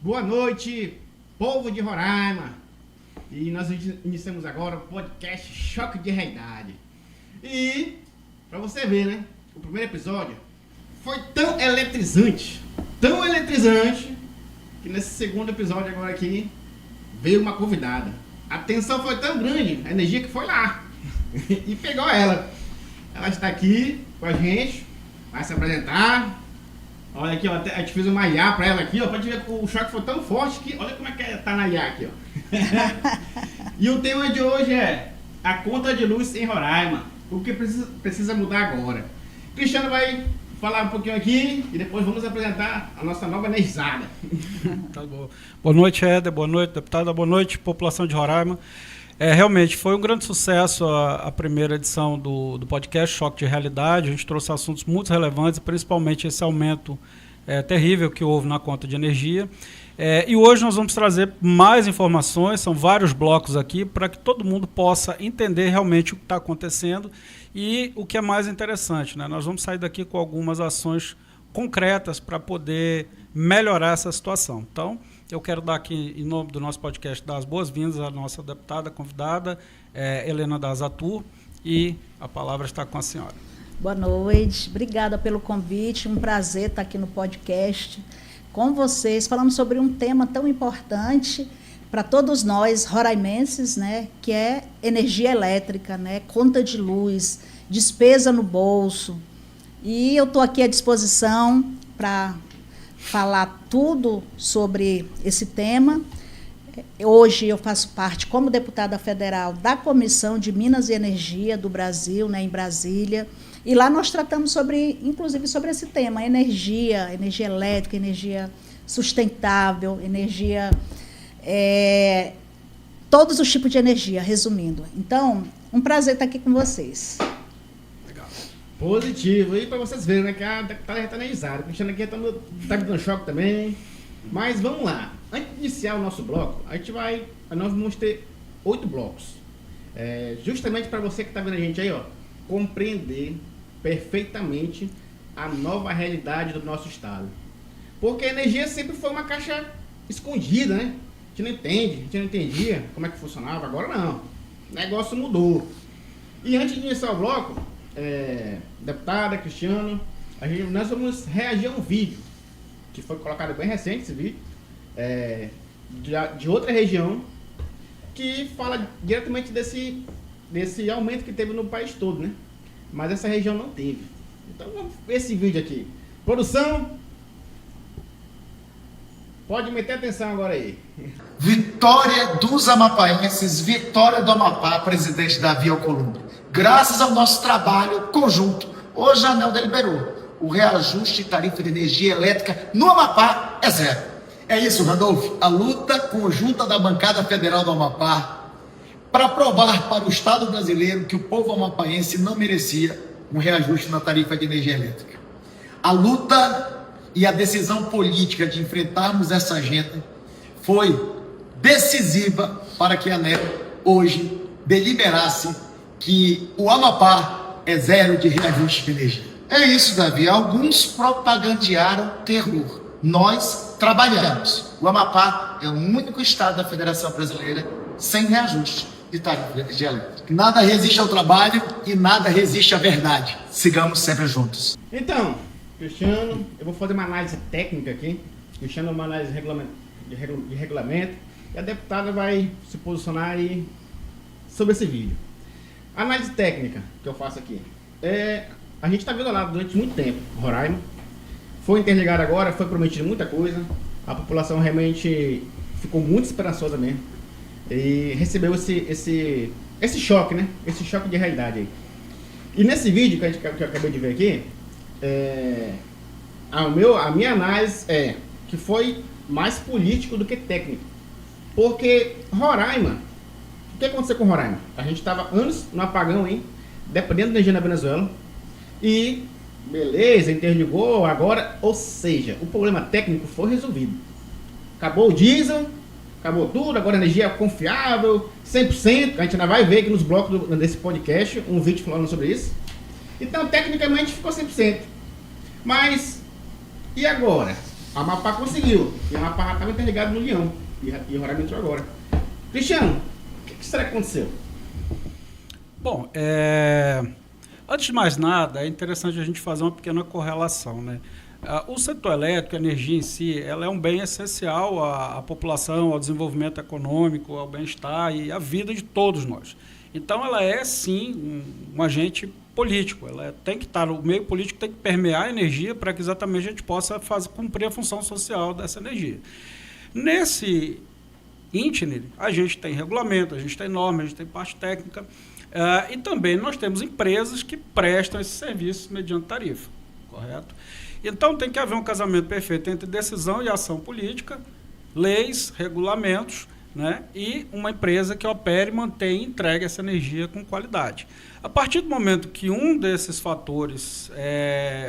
Boa noite, povo de Roraima. E nós iniciamos agora o podcast Choque de Realidade. E, pra você ver, né? O primeiro episódio foi tão eletrizante, que nesse segundo episódio agora aqui, veio uma convidada. A tensão foi tão grande, a energia que foi lá. E pegou ela. Ela está aqui com a gente, vai se apresentar. Olha aqui, ó, a gente fez uma IA pra ela aqui, ó. Pode ver que o choque foi tão forte que olha como é que tá na IA aqui, ó. E o tema de hoje é a conta de luz em Roraima. O que precisa mudar agora? Cristiano vai falar um pouquinho aqui e depois vamos apresentar a nossa nova energizada. Tá bom. Boa noite, Éder. Boa noite, deputada. Boa noite, população de Roraima. Realmente foi um grande sucesso a primeira edição do podcast Choque de Realidade. A gente trouxe assuntos muito relevantes, principalmente esse aumento terrível que houve na conta de energia. E hoje nós vamos trazer mais informações, são vários blocos aqui, para que todo mundo possa entender realmente o que está acontecendo e o que é mais interessante, né? Nós vamos sair daqui com algumas ações concretas para poder melhorar essa situação. Então, eu quero dar aqui, em nome do nosso podcast, dar as boas-vindas à nossa deputada convidada, Helena Dazatur, e a palavra está com a senhora. Boa noite, obrigada pelo convite, um prazer estar aqui no podcast com vocês, falando sobre um tema tão importante para todos nós, roraimenses, né, que é energia elétrica, né, conta de luz, despesa no bolso. E eu estou aqui à disposição para falar tudo sobre esse tema. Hoje eu faço parte, como deputada federal, da Comissão de Minas e Energia do Brasil, né, em Brasília. E lá nós tratamos inclusive sobre esse tema, energia elétrica, energia sustentável, energia, todos os tipos de energia, resumindo. Então, um prazer estar aqui com vocês. Legal. Positivo. E para vocês verem, né, que a deputada já está energizada. O Cristiano aqui está me dando choque também. Mas vamos lá. Antes de iniciar o nosso bloco, nós vamos ter 8 blocos. Justamente para você que está vendo a gente aí, ó, compreender perfeitamente a nova realidade do nosso estado. Porque a energia sempre foi uma caixa escondida, né? A gente não entendia como é que funcionava, agora não. O negócio mudou. E antes de iniciar o bloco, deputada, Cristiano, nós vamos reagir a um vídeo, que foi colocado bem recente, esse vídeo, de outra região, que fala diretamente desse aumento que teve no país todo, né? Mas essa região não teve. Então vamos ver esse vídeo aqui. Produção, pode meter atenção agora aí. Vitória dos amapaenses, vitória do Amapá, presidente Davi Alcolumbre. Graças ao nosso trabalho conjunto, hoje a ANEEL deliberou. O reajuste de tarifa de energia elétrica no Amapá é zero. É isso, Randolfo. A luta conjunta da bancada federal do Amapá para provar para o Estado brasileiro que o povo amapaense não merecia um reajuste na tarifa de energia elétrica. A luta e a decisão política de enfrentarmos essa agenda foi decisiva para que a ANEEL hoje deliberasse que o Amapá é zero de reajuste de energia. É isso, Davi. Alguns propagandearam terror. Nós trabalhamos. O Amapá é o único estado da Federação Brasileira sem reajuste de tarifa de energia elétrica. Nada resiste ao trabalho e nada resiste à verdade. Sigamos sempre juntos. Então, Cristiano, eu vou fazer uma análise técnica aqui. Cristiano, uma análise de regulamento. E a deputada vai se posicionar aí sobre esse vídeo. A análise técnica que eu faço aqui. A gente está vendo lá durante muito tempo, Roraima. Foi interligado agora, foi prometido muita coisa. A população realmente ficou muito esperançosa mesmo. E recebeu esse choque, né? Esse choque de realidade aí. E nesse vídeo que eu acabei de ver aqui, a minha análise é que foi mais político do que técnico. Porque Roraima, o que aconteceu com Roraima? A gente estava anos no apagão, hein? Dependendo da energia na Venezuela. E beleza, interligou agora, ou seja, o problema técnico foi resolvido. Acabou o diesel, acabou tudo, agora a energia é confiável, 100%, a gente ainda vai ver aqui nos blocos desse podcast, um vídeo falando sobre isso. Então, tecnicamente, ficou 100%. Mas, e agora? A Amapá conseguiu. E a Amapá já estava interligado no Leão. E Roraima entrou agora. Cristiano, o que será que aconteceu? Bom, antes de mais nada, é interessante a gente fazer uma pequena correlação, né? O setor elétrico, a energia em si, ela é um bem essencial à população, ao desenvolvimento econômico, ao bem-estar e à vida de todos nós. Então, ela é, sim, um agente político. Ela tem que estar, o meio político tem que permear a energia para que exatamente a gente possa cumprir a função social dessa energia. Nesse ínterim, a gente tem regulamento, a gente tem norma, a gente tem parte técnica, e também nós temos empresas que prestam esse serviço mediante tarifa, correto? Então, tem que haver um casamento perfeito entre decisão e ação política, leis, regulamentos, né, e uma empresa que opere, mantenha e entregue essa energia com qualidade. A partir do momento que um desses fatores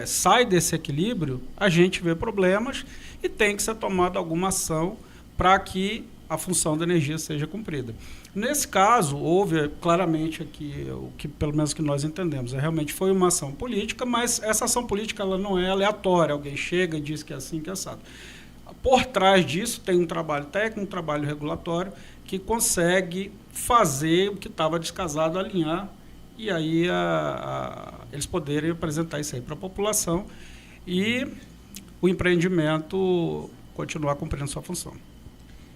sai desse equilíbrio, a gente vê problemas e tem que ser tomada alguma ação para que a função da energia seja cumprida. Nesse caso, houve claramente aqui, o que pelo menos que nós entendemos, realmente foi uma ação política, mas essa ação política ela não é aleatória, alguém chega e diz que é assim, que é assado. Por trás disso tem um trabalho técnico, um trabalho regulatório, que consegue fazer o que estava descasado, alinhar, e aí eles poderem apresentar isso aí para a população e o empreendimento continuar cumprindo sua função.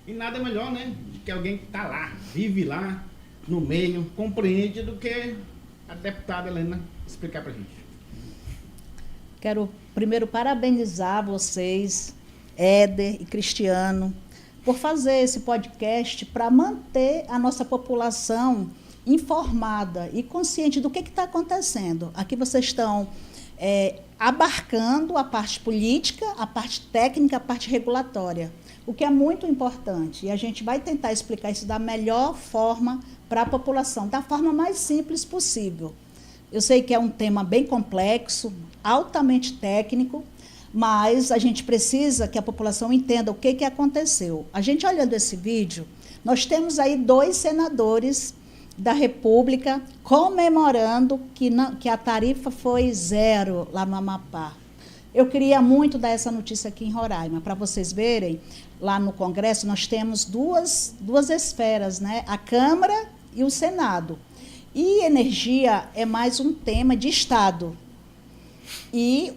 E nada melhor, né, do que alguém que está lá, vive lá, no meio, compreende, do que a deputada Helena explicar para a gente. Quero primeiro parabenizar vocês, Éder e Cristiano, por fazer esse podcast para manter a nossa população informada e consciente do que está acontecendo. Aqui vocês estão abarcando a parte política, a parte técnica, a parte regulatória, o que é muito importante. E a gente vai tentar explicar isso da melhor forma para a população, da forma mais simples possível. Eu sei que é um tema bem complexo, altamente técnico, mas a gente precisa que a população entenda o que aconteceu. A gente olhando esse vídeo, nós temos aí 2 senadores da República comemorando que a tarifa foi 0 lá no Amapá. Eu queria muito dar essa notícia aqui em Roraima, para vocês verem, lá no Congresso nós temos duas esferas, né? A Câmara e o Senado. E energia é mais um tema de Estado. E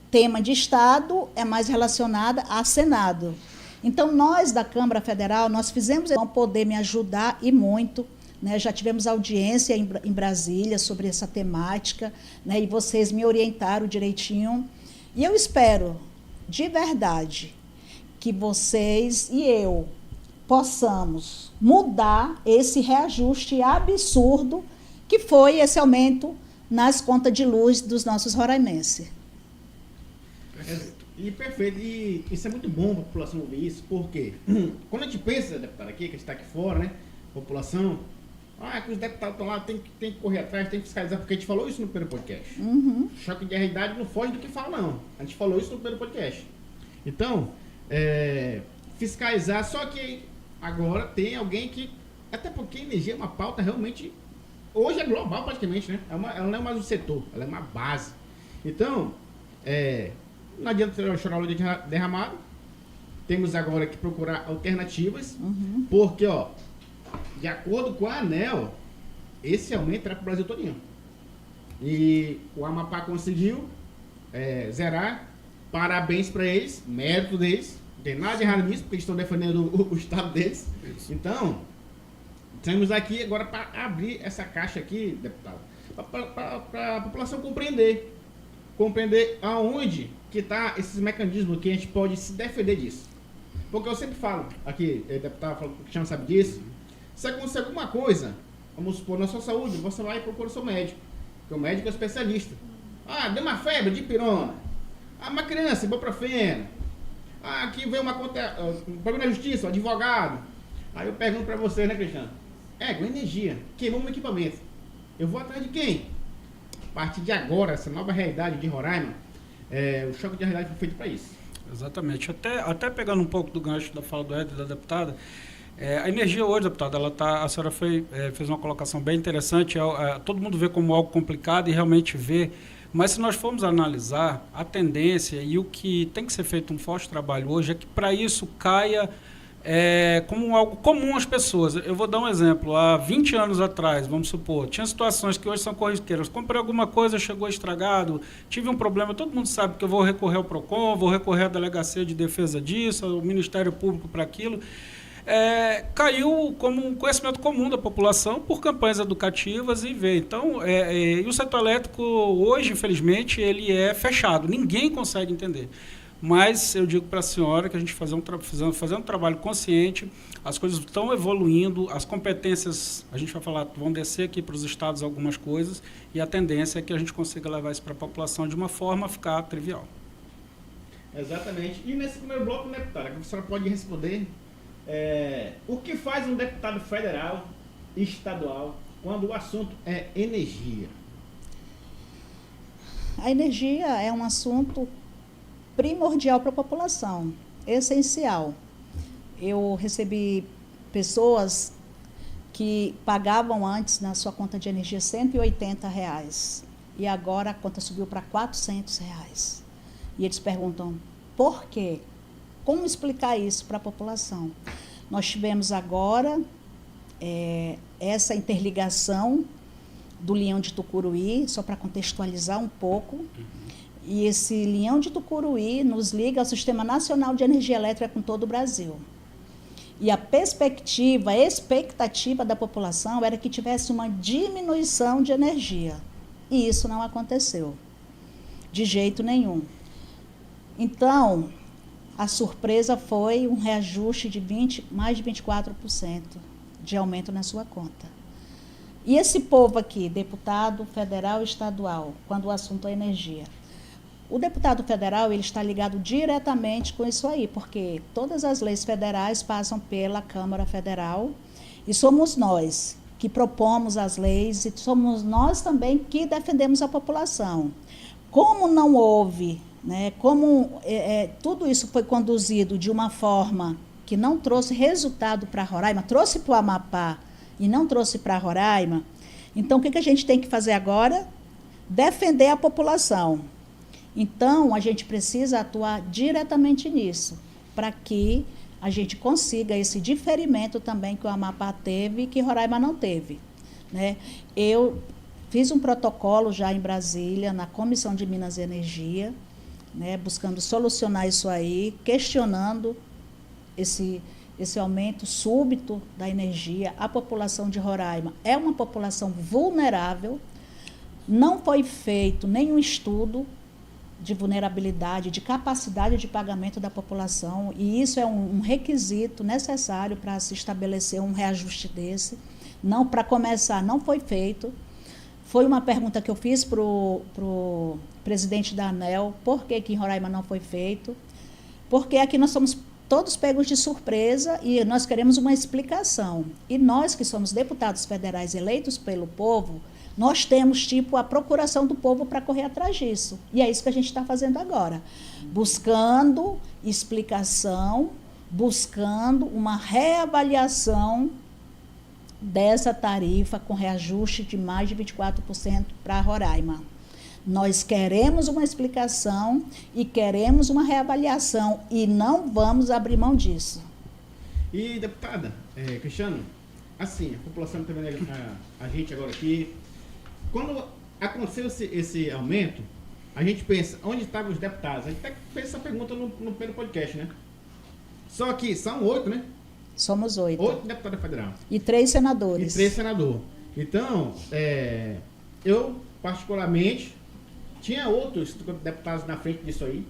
tema de Estado é mais relacionado a Senado. Então, nós da Câmara Federal, nós fizemos, vão poder me ajudar e muito, né? Já tivemos audiência em Brasília sobre essa temática, né? E vocês me orientaram direitinho. E eu espero, de verdade, que vocês e eu possamos mudar esse reajuste absurdo que foi esse aumento nas contas de luz dos nossos roraimenses. E perfeito, e isso é muito bom para a população ouvir isso, porque quando a gente pensa, deputado, aqui, que a gente está aqui fora, né, população, que os deputados estão lá, tem que correr atrás, tem que fiscalizar, porque a gente falou isso no primeiro podcast. Uhum. Choque de realidade não foge do que fala, não. A gente falou isso no primeiro podcast. Então, fiscalizar, só que agora tem alguém que, até porque a energia é uma pauta realmente, hoje é global praticamente, né? Ela não é mais um setor, ela é uma base. Então, não adianta chorar o leite derramado, temos agora que procurar alternativas, porque, de acordo com a ANEEL, esse aumento era para o Brasil todinho. E o Amapá conseguiu zerar, parabéns para eles, mérito deles, não tem nada de errado nisso, porque eles estão defendendo o estado deles. Isso. Então, estamos aqui agora para abrir essa caixa aqui, deputado, para a população compreender aonde que está esses mecanismos que a gente pode se defender disso. Porque eu sempre falo, aqui, deputado, o Cristiano sabe disso, se acontecer alguma coisa, vamos supor, na sua saúde, você vai e procura o seu médico, porque o médico é especialista. Deu uma febre de pirona. Uma criança, ibuprofeno. Aqui veio um problema na justiça, um advogado. Aí eu pergunto para você, né, Cristiano? Com energia, queimou um equipamento. Eu vou atrás de quem? A partir de agora, essa nova realidade de Roraima, o choque de realidade foi feito para isso. Exatamente. Até pegando um pouco do gancho da fala do Éder e da deputada, a energia hoje, deputada, a senhora fez uma colocação bem interessante, todo mundo vê como algo complicado e realmente vê Mas se nós formos analisar a tendência e o que tem que ser feito um forte trabalho hoje é que para isso caia como algo comum às pessoas. Eu vou dar um exemplo. Há 20 anos atrás, vamos supor, tinha situações que hoje são corriqueiras. Comprei alguma coisa, chegou estragado, tive um problema, todo mundo sabe que eu vou recorrer ao PROCON, vou recorrer à Delegacia de Defesa disso, ao Ministério Público para aquilo. Caiu como um conhecimento comum da população por campanhas educativas e veio. Então, e o setor elétrico hoje, infelizmente, ele é fechado. Ninguém consegue entender. Mas eu digo para a senhora que a gente fazer um trabalho consciente, as coisas estão evoluindo, as competências, a gente vai falar, vão descer aqui para os estados algumas coisas, e a tendência é que a gente consiga levar isso para a população de uma forma a ficar trivial. Exatamente. E nesse primeiro bloco, deputada, que a senhora pode responder, o que faz um deputado federal e estadual quando o assunto é energia? A energia é um assunto primordial para a população, essencial. Eu recebi pessoas que pagavam antes na sua conta de energia R$180 e agora a conta subiu para R$400. E eles perguntam, por quê? Como explicar isso para a população? Nós tivemos agora essa interligação do Leão de Tucuruí, só para contextualizar um pouco. E esse Leão de Tucuruí nos liga ao Sistema Nacional de Energia Elétrica com todo o Brasil. E a expectativa da população era que tivesse uma diminuição de energia. E isso não aconteceu, de jeito nenhum. Então, a surpresa foi um reajuste de mais de 24% de aumento na sua conta. E esse povo aqui, deputado federal e estadual, quando o assunto é energia, o deputado federal ele está ligado diretamente com isso aí, porque todas as leis federais passam pela Câmara Federal e somos nós que propomos as leis e somos nós também que defendemos a população. Como não houve, tudo isso foi conduzido de uma forma que não trouxe resultado para Roraima, trouxe para o Amapá e não trouxe para Roraima, então o que a gente tem que fazer agora? Defender a população. Então, a gente precisa atuar diretamente nisso, para que a gente consiga esse diferimento também que o Amapá teve e que Roraima não teve. Né? Eu fiz um protocolo já em Brasília, na Comissão de Minas e Energia, buscando solucionar isso aí, questionando esse aumento súbito da energia. A população de Roraima é uma população vulnerável, não foi feito nenhum estudo de vulnerabilidade, de capacidade de pagamento da população, e isso é um requisito necessário para se estabelecer um reajuste desse. Não, para começar, não foi feito. Foi uma pergunta que eu fiz para o presidente da ANEEL, por que em Roraima não foi feito? Porque aqui nós somos todos pegos de surpresa e nós queremos uma explicação. E nós que somos deputados federais eleitos pelo povo, nós temos, a procuração do povo para correr atrás disso. E é isso que a gente está fazendo agora. Buscando explicação, buscando uma reavaliação dessa tarifa com reajuste de mais de 24% para Roraima. Nós queremos uma explicação e queremos uma reavaliação e não vamos abrir mão disso. E, deputada, Cristiano, assim, a população também, a gente agora aqui, quando aconteceu esse aumento, a gente pensa, onde estavam os deputados? A gente até fez essa pergunta no primeiro podcast, né? Só que são 8, né? Somos 8. 8 deputados federais. E 3 senadores. E 3 senadores. Então, eu, particularmente, tinha outros deputados na frente disso aí.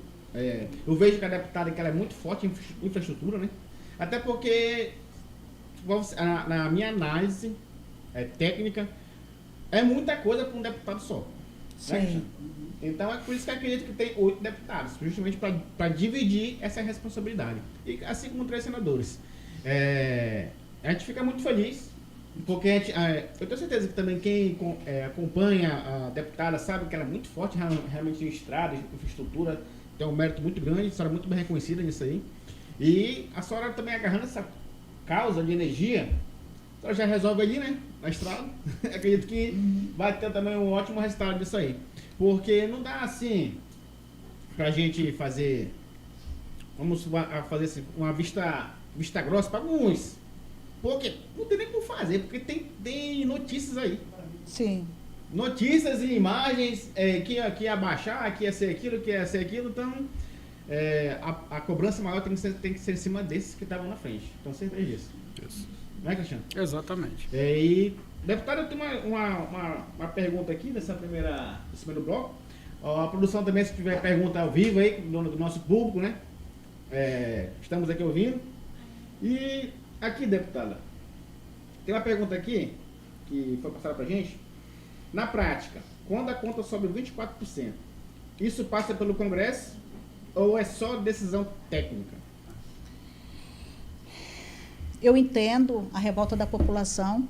Eu vejo que a deputada que ela é muito forte em infraestrutura, né? Até porque, na minha análise técnica, é muita coisa para um deputado só. Sim. Né? Então, é por isso que eu acredito que tem 8 deputados, justamente para dividir essa responsabilidade. E assim como 3 senadores. A gente fica muito feliz, porque eu tenho certeza que também quem acompanha a deputada sabe que ela é muito forte realmente em estrada, em infraestrutura, tem um mérito muito grande, a senhora é muito bem reconhecida nisso aí. E a senhora também agarrando essa causa de energia, a senhora já resolve ali, né, na estrada. Acredito que vai ter também um ótimo resultado disso aí. Porque não dá assim pra gente fazer, vamos fazer assim, uma vista grossa para alguns. Porque não tem nem como fazer, porque tem notícias aí. Sim. Notícias e imagens que ia baixar, que ia ser aquilo, que ia ser aquilo, então a cobrança maior tem que ser em cima desses que estavam na frente. Então certeza disso. Isso. Não é, Cristiano? Exatamente. E, deputado, eu tenho uma pergunta aqui desse primeiro bloco. A produção também, se tiver pergunta ao vivo aí, do nosso público, né? Estamos aqui ouvindo. E aqui, deputada, tem uma pergunta aqui que foi passada pra gente. Na prática, quando a conta sobe 24%, isso passa pelo Congresso ou é só decisão técnica? Eu entendo a revolta da população,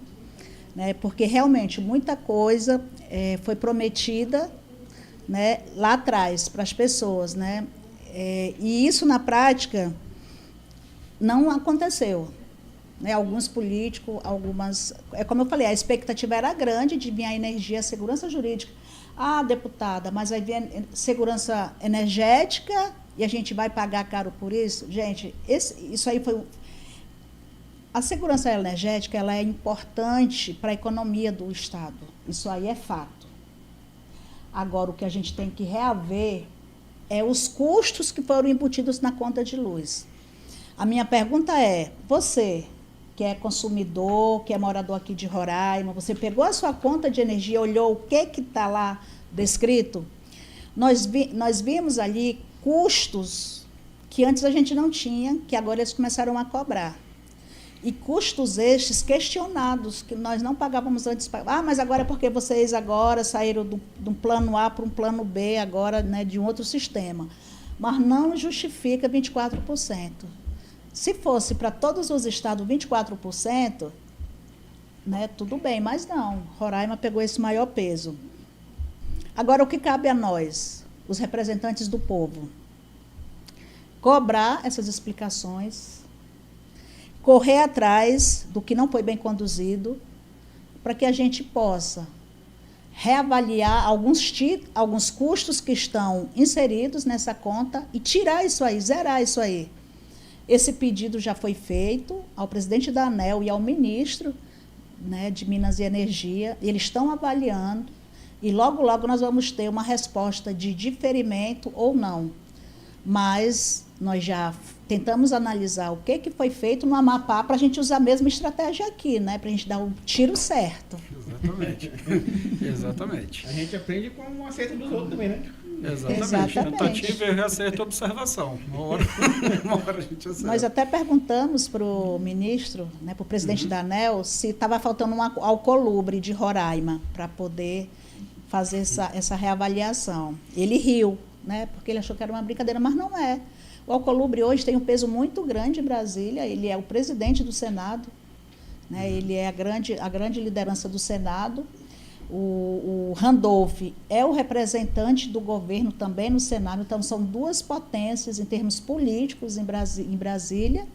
né, porque realmente muita coisa foi prometida, né, lá atrás para as pessoas, né, e isso na prática não aconteceu. Né, alguns políticos, como eu falei, a expectativa era grande de vir a energia, a segurança jurídica. Ah, deputada, mas aí vem segurança energética e a gente vai pagar caro por isso? Gente, isso aí foi... A segurança energética ela é importante para a economia do Estado. Isso aí é fato. Agora, o que a gente tem que reaver é os custos que foram embutidos na conta de luz. A minha pergunta é, você que é consumidor, que é morador aqui de Roraima, você pegou a sua conta de energia, olhou o que está lá descrito? Nós vimos ali custos que antes a gente não tinha, que agora eles começaram a cobrar. E custos estes questionados, que nós não pagávamos antes. Mas agora é porque vocês agora saíram do plano A para um plano B, agora, né, de um outro sistema. Mas não justifica 24%. Se fosse para todos os estados 24%, né, tudo bem, mas não. Roraima pegou esse maior peso. Agora, o que cabe a nós, os representantes do povo? Cobrar essas explicações, correr atrás do que não foi bem conduzido, para que a gente possa reavaliar alguns custos que estão inseridos nessa conta e tirar isso aí, zerar isso aí. Esse pedido já foi feito ao presidente da ANEEL e ao ministro, né, de Minas e Energia. Eles estão avaliando e logo, logo nós vamos ter uma resposta de diferimento ou não. Mas nós já tentamos analisar o que foi feito no Amapá para a gente usar a mesma estratégia aqui, né, para a gente dar o tiro certo. Exatamente. Exatamente. A gente aprende com o acerto dos outros também, né? Exatamente. Tentativa, erro, acerto e observação. Uma hora a gente acerta. Nós até perguntamos para o ministro, né, para o presidente da ANEEL, se estava faltando um alcolubre de Roraima para poder fazer essa reavaliação. Ele riu, né, porque ele achou que era uma brincadeira, mas não é. O alcolubre hoje tem um peso muito grande em Brasília, ele é o presidente do Senado, né, ele é a grande liderança do Senado. O Randolph é o representante do governo também no Senado, então são duas potências em termos políticos em Brasília,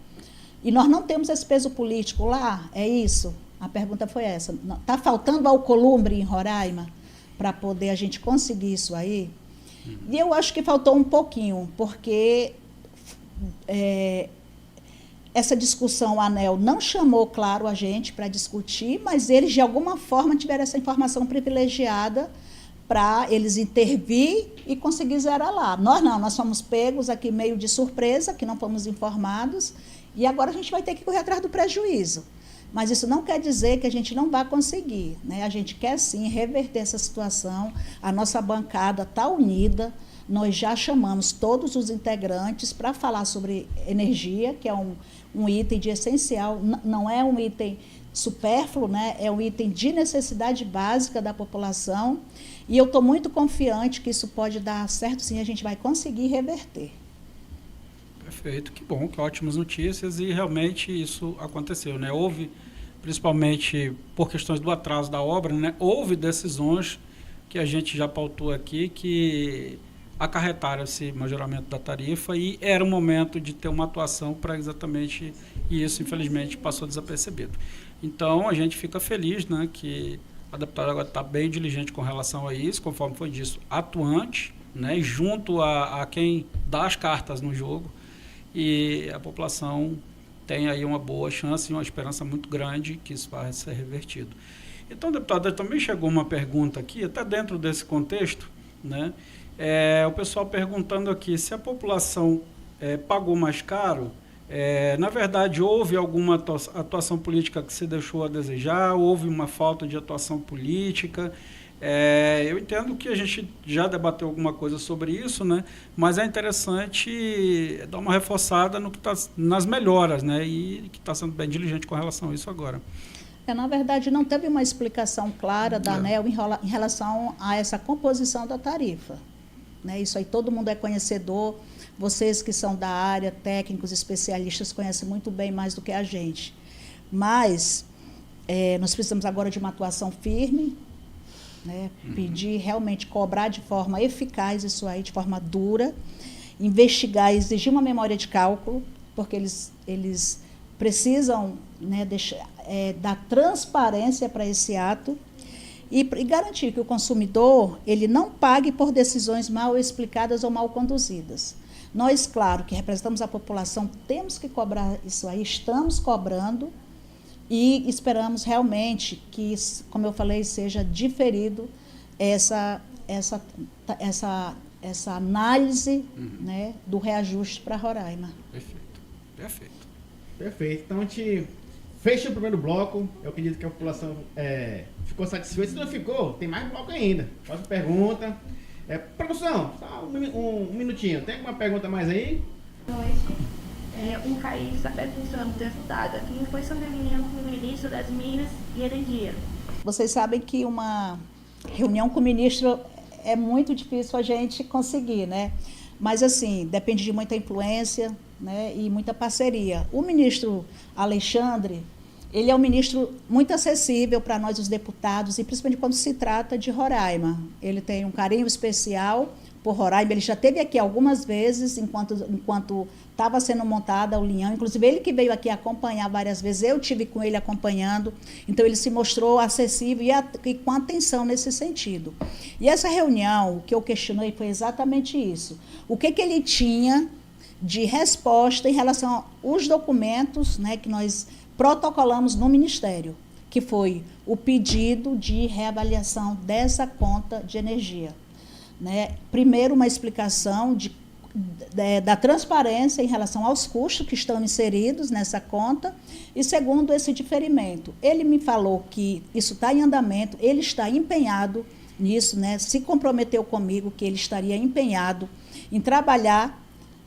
e nós não temos esse peso político lá, é isso? A pergunta foi essa. Está faltando alcolumbre em Roraima para poder a gente conseguir isso aí? E eu acho que faltou um pouquinho, porque essa discussão, a ANEEL não chamou, claro, a gente para discutir, mas eles, de alguma forma, tiveram essa informação privilegiada para eles intervir e conseguir zerar lá. Nós não, nós fomos pegos aqui meio de surpresa, que não fomos informados, e agora a gente vai ter que correr atrás do prejuízo. Mas isso não quer dizer que a gente não vai conseguir, né? A gente quer, sim, reverter essa situação. A nossa bancada está unida. Nós já chamamos todos os integrantes para falar sobre energia, que é um item de essencial, não é um item supérfluo, né? É um item de necessidade básica da população. E eu estou muito confiante que isso pode dar certo, sim, a gente vai conseguir reverter. Perfeito, que bom, que ótimas notícias, e realmente isso aconteceu, né? Houve, principalmente por questões do atraso da obra, né? Houve decisões que a gente já pautou aqui que acarretaram esse majoramento da tarifa, e era o momento de ter uma atuação para exatamente isso, infelizmente, passou desapercebido. Então, a gente fica feliz, né, que A deputada agora está bem diligente com relação a isso, conforme foi dito, atuante, né, junto a quem dá as cartas no jogo, e a população tem aí uma boa chance e uma esperança muito grande que isso vai ser revertido. Então, deputada, também chegou uma pergunta aqui, até dentro desse contexto, né, o pessoal perguntando aqui se a população pagou mais caro. Na verdade, houve alguma atuação política que se deixou a desejar, houve uma falta de atuação política. Eu entendo que a gente já debateu alguma coisa sobre isso, né? Mas é interessante dar uma reforçada no que nas melhoras, né? E que está sendo bem diligente com relação a isso agora. Na verdade, não teve uma explicação clara da ANEEL em relação a essa composição da tarifa, né? Isso aí todo mundo é conhecedor. Vocês que são da área, técnicos, especialistas, conhecem muito bem mais do que a gente. Mas nós precisamos agora de uma atuação firme, né? Pedir, realmente cobrar de forma eficaz isso aí, de forma dura, investigar, exigir uma memória de cálculo, porque eles precisam, né, dar transparência para esse ato e garantir que o consumidor ele não pague por decisões mal explicadas ou mal conduzidas. Nós, claro, que representamos a população, temos que cobrar isso aí, estamos cobrando e esperamos realmente que, como eu falei, seja diferido essa análise, né, do reajuste para Roraima. Perfeito. Então a gente fecha o primeiro bloco. Eu acredito que a população ficou satisfeita. Se não ficou, tem mais bloco ainda. Faz pergunta. Produção, só um minutinho. Tem alguma pergunta mais aí? Boa noite. O Caís está perguntando, deputada, como foi sua reunião com o ministro das Minas e Energia? Vocês sabem que uma reunião com o ministro é muito difícil a gente conseguir, né? Mas, assim, depende de muita influência, né, e muita parceria. O ministro Alexandre, ele é um ministro muito acessível para nós, os deputados, e principalmente quando se trata de Roraima. Ele tem um carinho especial por Roraima. Ele já esteve aqui algumas vezes, enquanto estava sendo montada a União. Inclusive, ele que veio aqui acompanhar várias vezes, eu tive com ele acompanhando. Então, ele se mostrou acessível e com atenção nesse sentido. E essa reunião, o que eu questionei foi exatamente isso. O que ele tinha de resposta em relação aos documentos, né, que nós protocolamos no Ministério, que foi o pedido de reavaliação dessa conta de energia, né? Primeiro, uma explicação da transparência em relação aos custos que estão inseridos nessa conta, e segundo, esse diferimento. Ele me falou que isso está em andamento, ele está empenhado nisso, né? Se comprometeu comigo que ele estaria empenhado em trabalhar,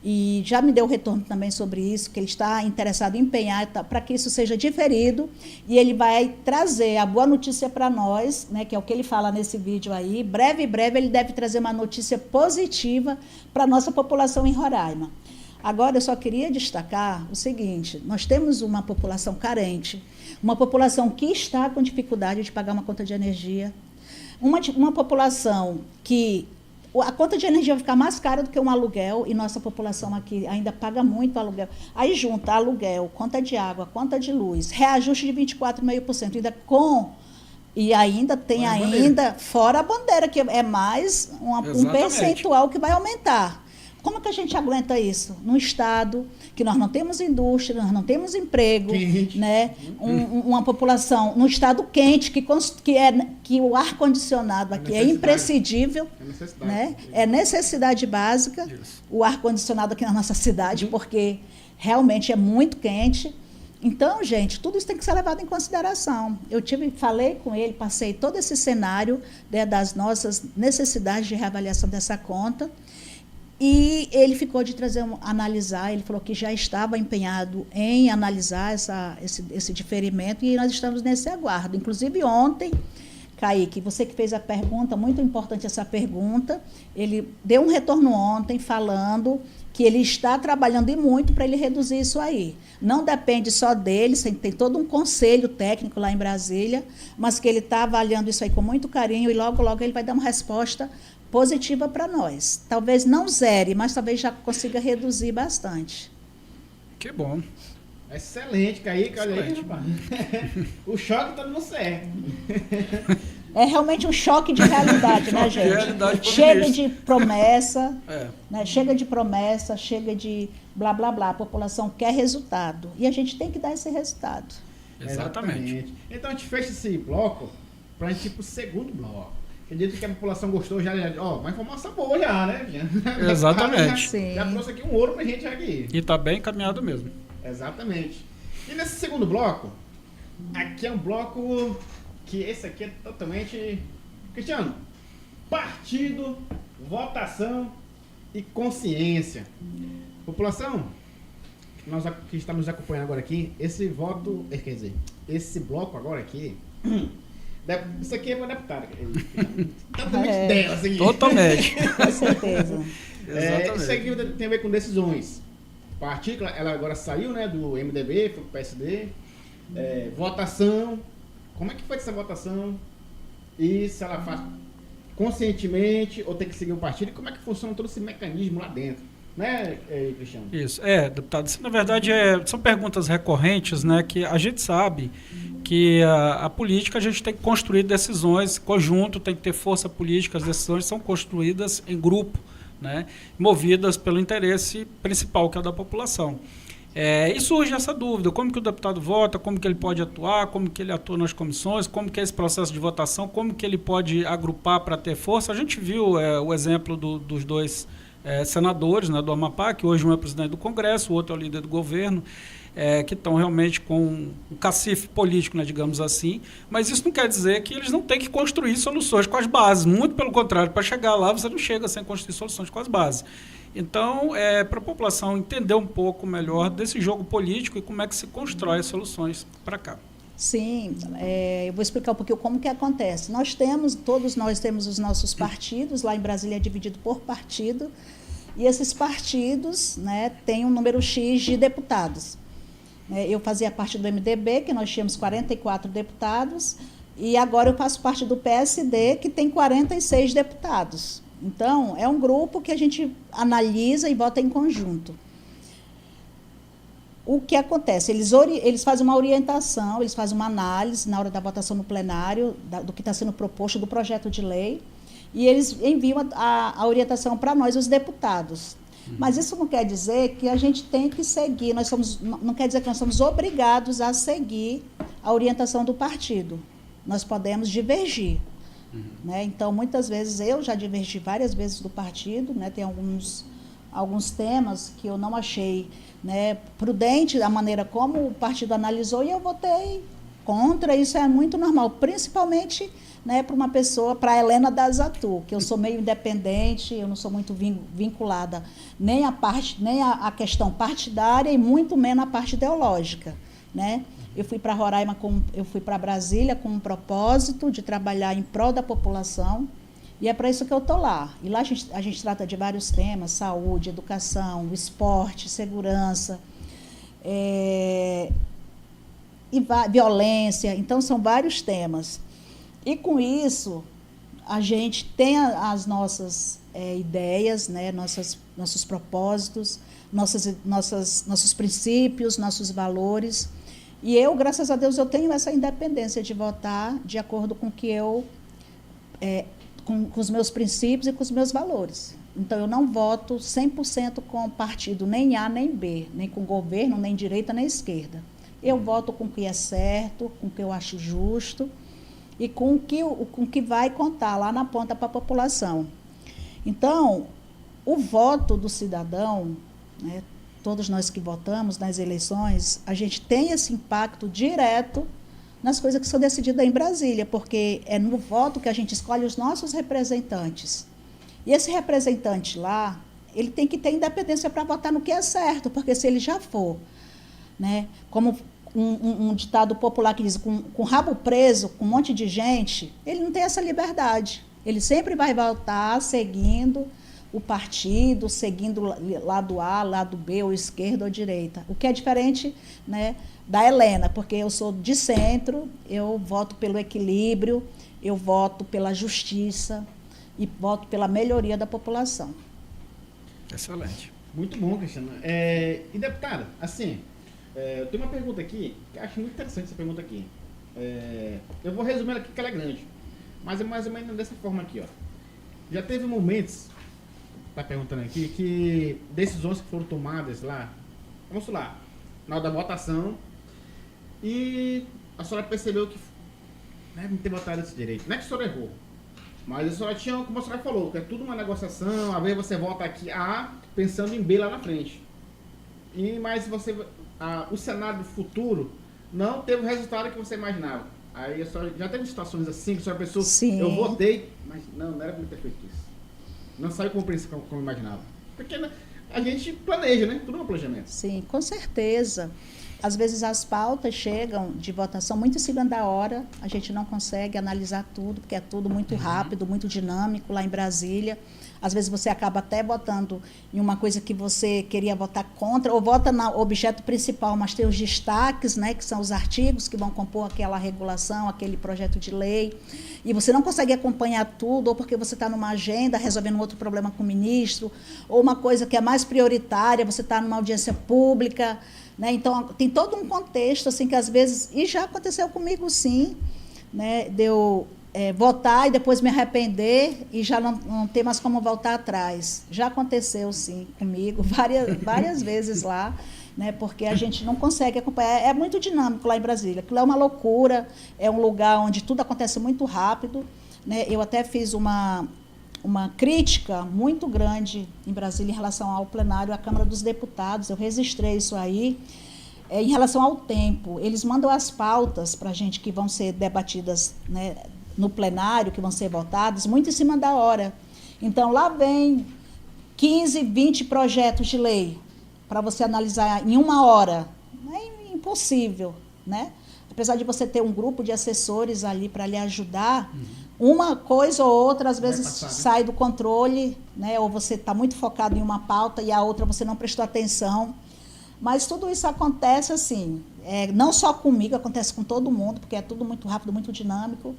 e já me deu retorno também sobre isso, que ele está interessado em empenhar para que isso seja diferido, e ele vai trazer a boa notícia para nós, né, que é o que ele fala nesse vídeo aí. Breve ele deve trazer uma notícia positiva para a nossa população em Roraima. Agora, eu só queria destacar o seguinte: nós temos uma população carente, uma população que está com dificuldade de pagar uma conta de energia, uma população que a conta de energia vai ficar mais cara do que um aluguel, e nossa população aqui ainda paga muito aluguel. Aí junta aluguel, conta de água, conta de luz, reajuste de 24,5%, ainda tem fora a bandeira, que é mais um percentual que vai aumentar. Como que a gente aguenta isso? Num estado que nós não temos indústria, nós não temos emprego, né? Uma população, num estado quente, que o ar-condicionado aqui é imprescindível, né? É necessidade básica, o ar-condicionado aqui na nossa cidade, porque realmente é muito quente. Então, gente, tudo isso tem que ser levado em consideração. Falei com ele, passei todo esse cenário, né, das nossas necessidades de reavaliação dessa conta. E ele ficou de analisar, ele falou que já estava empenhado em analisar esse diferimento, e nós estamos nesse aguardo. Inclusive, ontem, Kaique, você que fez a pergunta, muito importante essa pergunta, ele deu um retorno ontem falando que ele está trabalhando e muito para ele reduzir isso aí. Não depende só dele, tem todo um conselho técnico lá em Brasília, mas que ele está avaliando isso aí com muito carinho, e logo ele vai dar uma resposta positiva para nós. Talvez não zere, mas talvez já consiga reduzir bastante. Que bom. Excelente, Kaique. Olha aí, rapaz. O choque está dando certo. É realmente um choque de realidade, né, Choque de gente? realidade pro Chega ministro. de promessa, É. né? Chega de promessa, chega de blá, blá, blá. A população quer resultado. E a gente tem que dar esse resultado. Exatamente. Então a gente fecha esse bloco pra gente ir pro segundo bloco. Acredito que a população gostou já, uma informação boa já, né? Exatamente. Já trouxe aqui um ouro pra gente aqui. E está bem encaminhado mesmo. Exatamente. E nesse segundo bloco, aqui é um bloco que esse aqui é totalmente... Cristiano, partido, votação e consciência. População, nós que estamos nos acompanhando agora aqui, esse voto, quer dizer, esse bloco agora aqui... Isso aqui é para deputado. Totalmente dela, isso aqui. Totalmente. Com certeza. Isso aqui tem a ver com decisões. O partido, ela agora saiu, né, do MDB, foi pro PSD. Votação. Como é que foi essa votação? E se ela faz conscientemente ou tem que seguir o partido? E como é que funciona todo esse mecanismo lá dentro? Né, Cristiano? Isso, deputado. Isso, na verdade, são perguntas recorrentes, né, que a gente sabe que a política a gente tem que construir decisões conjunto, tem que ter força política, as decisões são construídas em grupo, né, movidas pelo interesse principal, que é o da população. E surge essa dúvida, como que o deputado vota, como que ele pode atuar, como que ele atua nas comissões, como que é esse processo de votação, como que ele pode agrupar para ter força. A gente viu o exemplo dos dois senadores, né, do Amapá, que hoje um é presidente do Congresso, o outro é o líder do governo, que estão realmente com um cacife político, né, digamos assim, mas isso não quer dizer que eles não têm que construir soluções com as bases, muito pelo contrário, para chegar lá você não chega sem construir soluções com as bases. Então, para a população entender um pouco melhor desse jogo político e como é que se constrói as soluções para cá. Sim, eu vou explicar um pouquinho como que acontece. Todos nós temos os nossos partidos, lá em Brasília é dividido por partido, e esses partidos, né, têm um número X de deputados. Eu fazia parte do MDB, que nós tínhamos 44 deputados, e agora eu faço parte do PSD, que tem 46 deputados. Então, é um grupo que a gente analisa e vota em conjunto. O que acontece? Eles fazem uma orientação, eles fazem uma análise na hora da votação no plenário, do que está sendo proposto, do projeto de lei, e eles enviam a orientação para nós, os deputados. Mas isso não quer dizer que a gente tem que seguir, não quer dizer que nós somos obrigados a seguir a orientação do partido. Nós podemos divergir. Né? Então, muitas vezes, eu já divergi várias vezes do partido, né? Tem alguns temas que eu não achei, né, prudente a maneira como o partido analisou e eu votei contra. Isso é muito normal, principalmente, né, para uma pessoa, para a Helena Dazatu, que eu sou meio independente, eu não sou muito vinculada nem à questão partidária e muito menos à parte ideológica, né? Eu fui para Roraima, eu fui para Brasília com um propósito de trabalhar em prol da população, e é para isso que eu estou lá. E lá a gente trata de vários temas: saúde, educação, esporte, segurança, e violência. Então, são vários temas. E, com isso, a gente tem as nossas ideias, né, nossos propósitos, nossos princípios, nossos valores. E eu, graças a Deus, eu tenho essa independência de votar de acordo com que com os meus princípios e com os meus valores. Então, eu não voto 100% com partido nem A nem B, nem com governo, nem direita nem esquerda. Eu voto com o que é certo, com o que eu acho justo e com o que vai contar lá na ponta para a população. Então, o voto do cidadão, né, todos nós que votamos nas eleições, a gente tem esse impacto direto nas coisas que são decididas em Brasília, porque é no voto que a gente escolhe os nossos representantes. E esse representante lá, ele tem que ter independência para votar no que é certo, porque se ele já for, né, como um ditado popular que diz, com rabo preso, com um monte de gente, ele não tem essa liberdade. Ele sempre vai votar seguindo o partido, seguindo lado A, lado B, ou esquerda ou direita. O que é diferente, né, da Helena, porque eu sou de centro, eu voto pelo equilíbrio, eu voto pela justiça e voto pela melhoria da população. Excelente. Muito bom, Cristiano. E, deputada, assim, eu tenho uma pergunta aqui, que eu acho muito interessante essa pergunta aqui. Eu vou resumir ela aqui, que ela é grande. mas é mais ou menos dessa forma aqui, ó. Já teve momentos, tá perguntando aqui, que decisões que foram tomadas lá, vamos lá, na hora da votação, e a senhora percebeu que não ter votado desse direito. Não é que a senhora errou, mas a senhora tinha, como a senhora falou, que é tudo uma negociação, às vezes você vota aqui A pensando em B lá na frente. Mas o cenário futuro não teve o resultado que você imaginava. Aí a senhora já teve situações assim, que a senhora pensou, Sim. eu votei, mas não era pra eu ter feito isso. Não saiu como imaginava. Porque a gente planeja, né? Tudo é um planejamento. Sim, com certeza. Às vezes as pautas chegam de votação muito em cima da hora, a gente não consegue analisar tudo, porque é tudo muito rápido, muito dinâmico lá em Brasília. Às vezes você acaba até votando em uma coisa que você queria votar contra, ou vota no objeto principal, mas tem os destaques, né, que são os artigos que vão compor aquela regulação, aquele projeto de lei, e você não consegue acompanhar tudo, ou porque você está numa agenda resolvendo um outro problema com o ministro, ou uma coisa que é mais prioritária, você está numa audiência pública, né? Então, tem todo um contexto, assim, que às vezes, e já aconteceu comigo, sim, né, de eu votar e depois me arrepender e já não ter mais como voltar atrás. Já aconteceu, sim, comigo, várias vezes lá, né, porque a gente não consegue acompanhar. É muito dinâmico lá em Brasília. Aquilo é uma loucura, é um lugar onde tudo acontece muito rápido, né? Eu até fiz uma crítica muito grande em Brasília em relação ao plenário, à Câmara dos Deputados. Eu registrei isso aí. Em relação ao tempo, eles mandam as pautas para a gente que vão ser debatidas, né, no plenário, que vão ser votadas, muito em cima da hora. Então, lá vem 15, 20 projetos de lei para você analisar em uma hora. É impossível, né? Apesar de você ter um grupo de assessores ali para lhe ajudar, uma coisa ou outra, às vezes, sai do controle, né? Ou você está muito focado em uma pauta e a outra você não prestou atenção. Mas tudo isso acontece assim, não só comigo, acontece com todo mundo, porque é tudo muito rápido, muito dinâmico.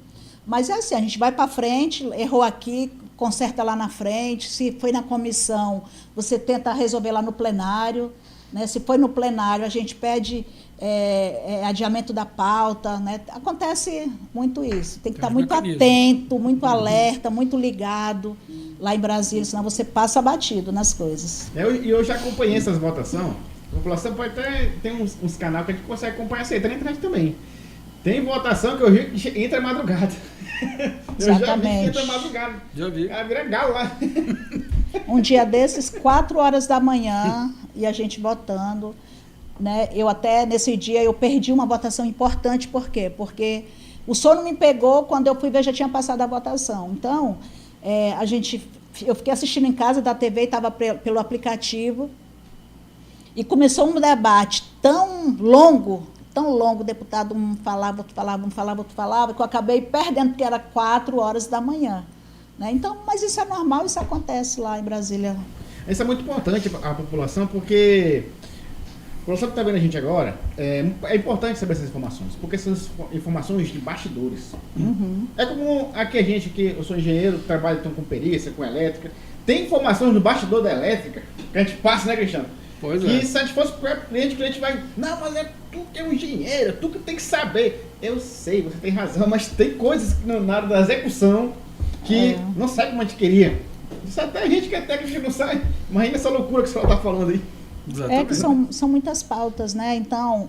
Mas é assim, a gente vai para frente, errou aqui, conserta lá na frente. Se foi na comissão, você tenta resolver lá no plenário, né? Se foi no plenário, a gente pede adiamento da pauta, né? Acontece muito isso. Tem que estar muito atento, muito alerta, muito ligado lá em Brasília, senão você passa batido nas coisas. Eu já acompanhei essas votações. A população pode até ter uns canais que a gente consegue acompanhar, você entra na internet também. Tem votação que eu vi que entra madrugada. Eu Exatamente. já vi que entra madrugada. Já vi. Ela vira galo lá. Um dia desses, 4 horas da manhã, e a gente votando, né? Eu até, nesse dia, eu perdi uma votação importante. Por quê? Porque o sono me pegou, quando eu fui ver, já tinha passado a votação. Então, eu fiquei assistindo em casa da TV, estava pelo aplicativo, e começou um debate tão longo, o deputado um falava, outro falava, que eu acabei perdendo, porque era 4 horas da manhã. Né? Então, mas isso é normal, isso acontece lá em Brasília. Isso é muito importante a população, porque a população que está vendo a gente agora, é importante saber essas informações, porque são informações de bastidores. É como aqui a gente, que eu sou engenheiro, trabalho então com perícia, com elétrica, tem informações no bastidor da elétrica que a gente passa, né, Cristiano? Pois é. E se a gente fosse para o cliente vai, não, mas é tu que é um engenheiro, tu que tem que saber. Eu sei, você tem razão, mas tem coisas na área da execução que não sai como a gente queria. Isso até a gente que é técnico não sai. Imagina essa loucura que o senhor está falando aí. Exatamente. Que são muitas pautas, né? Então,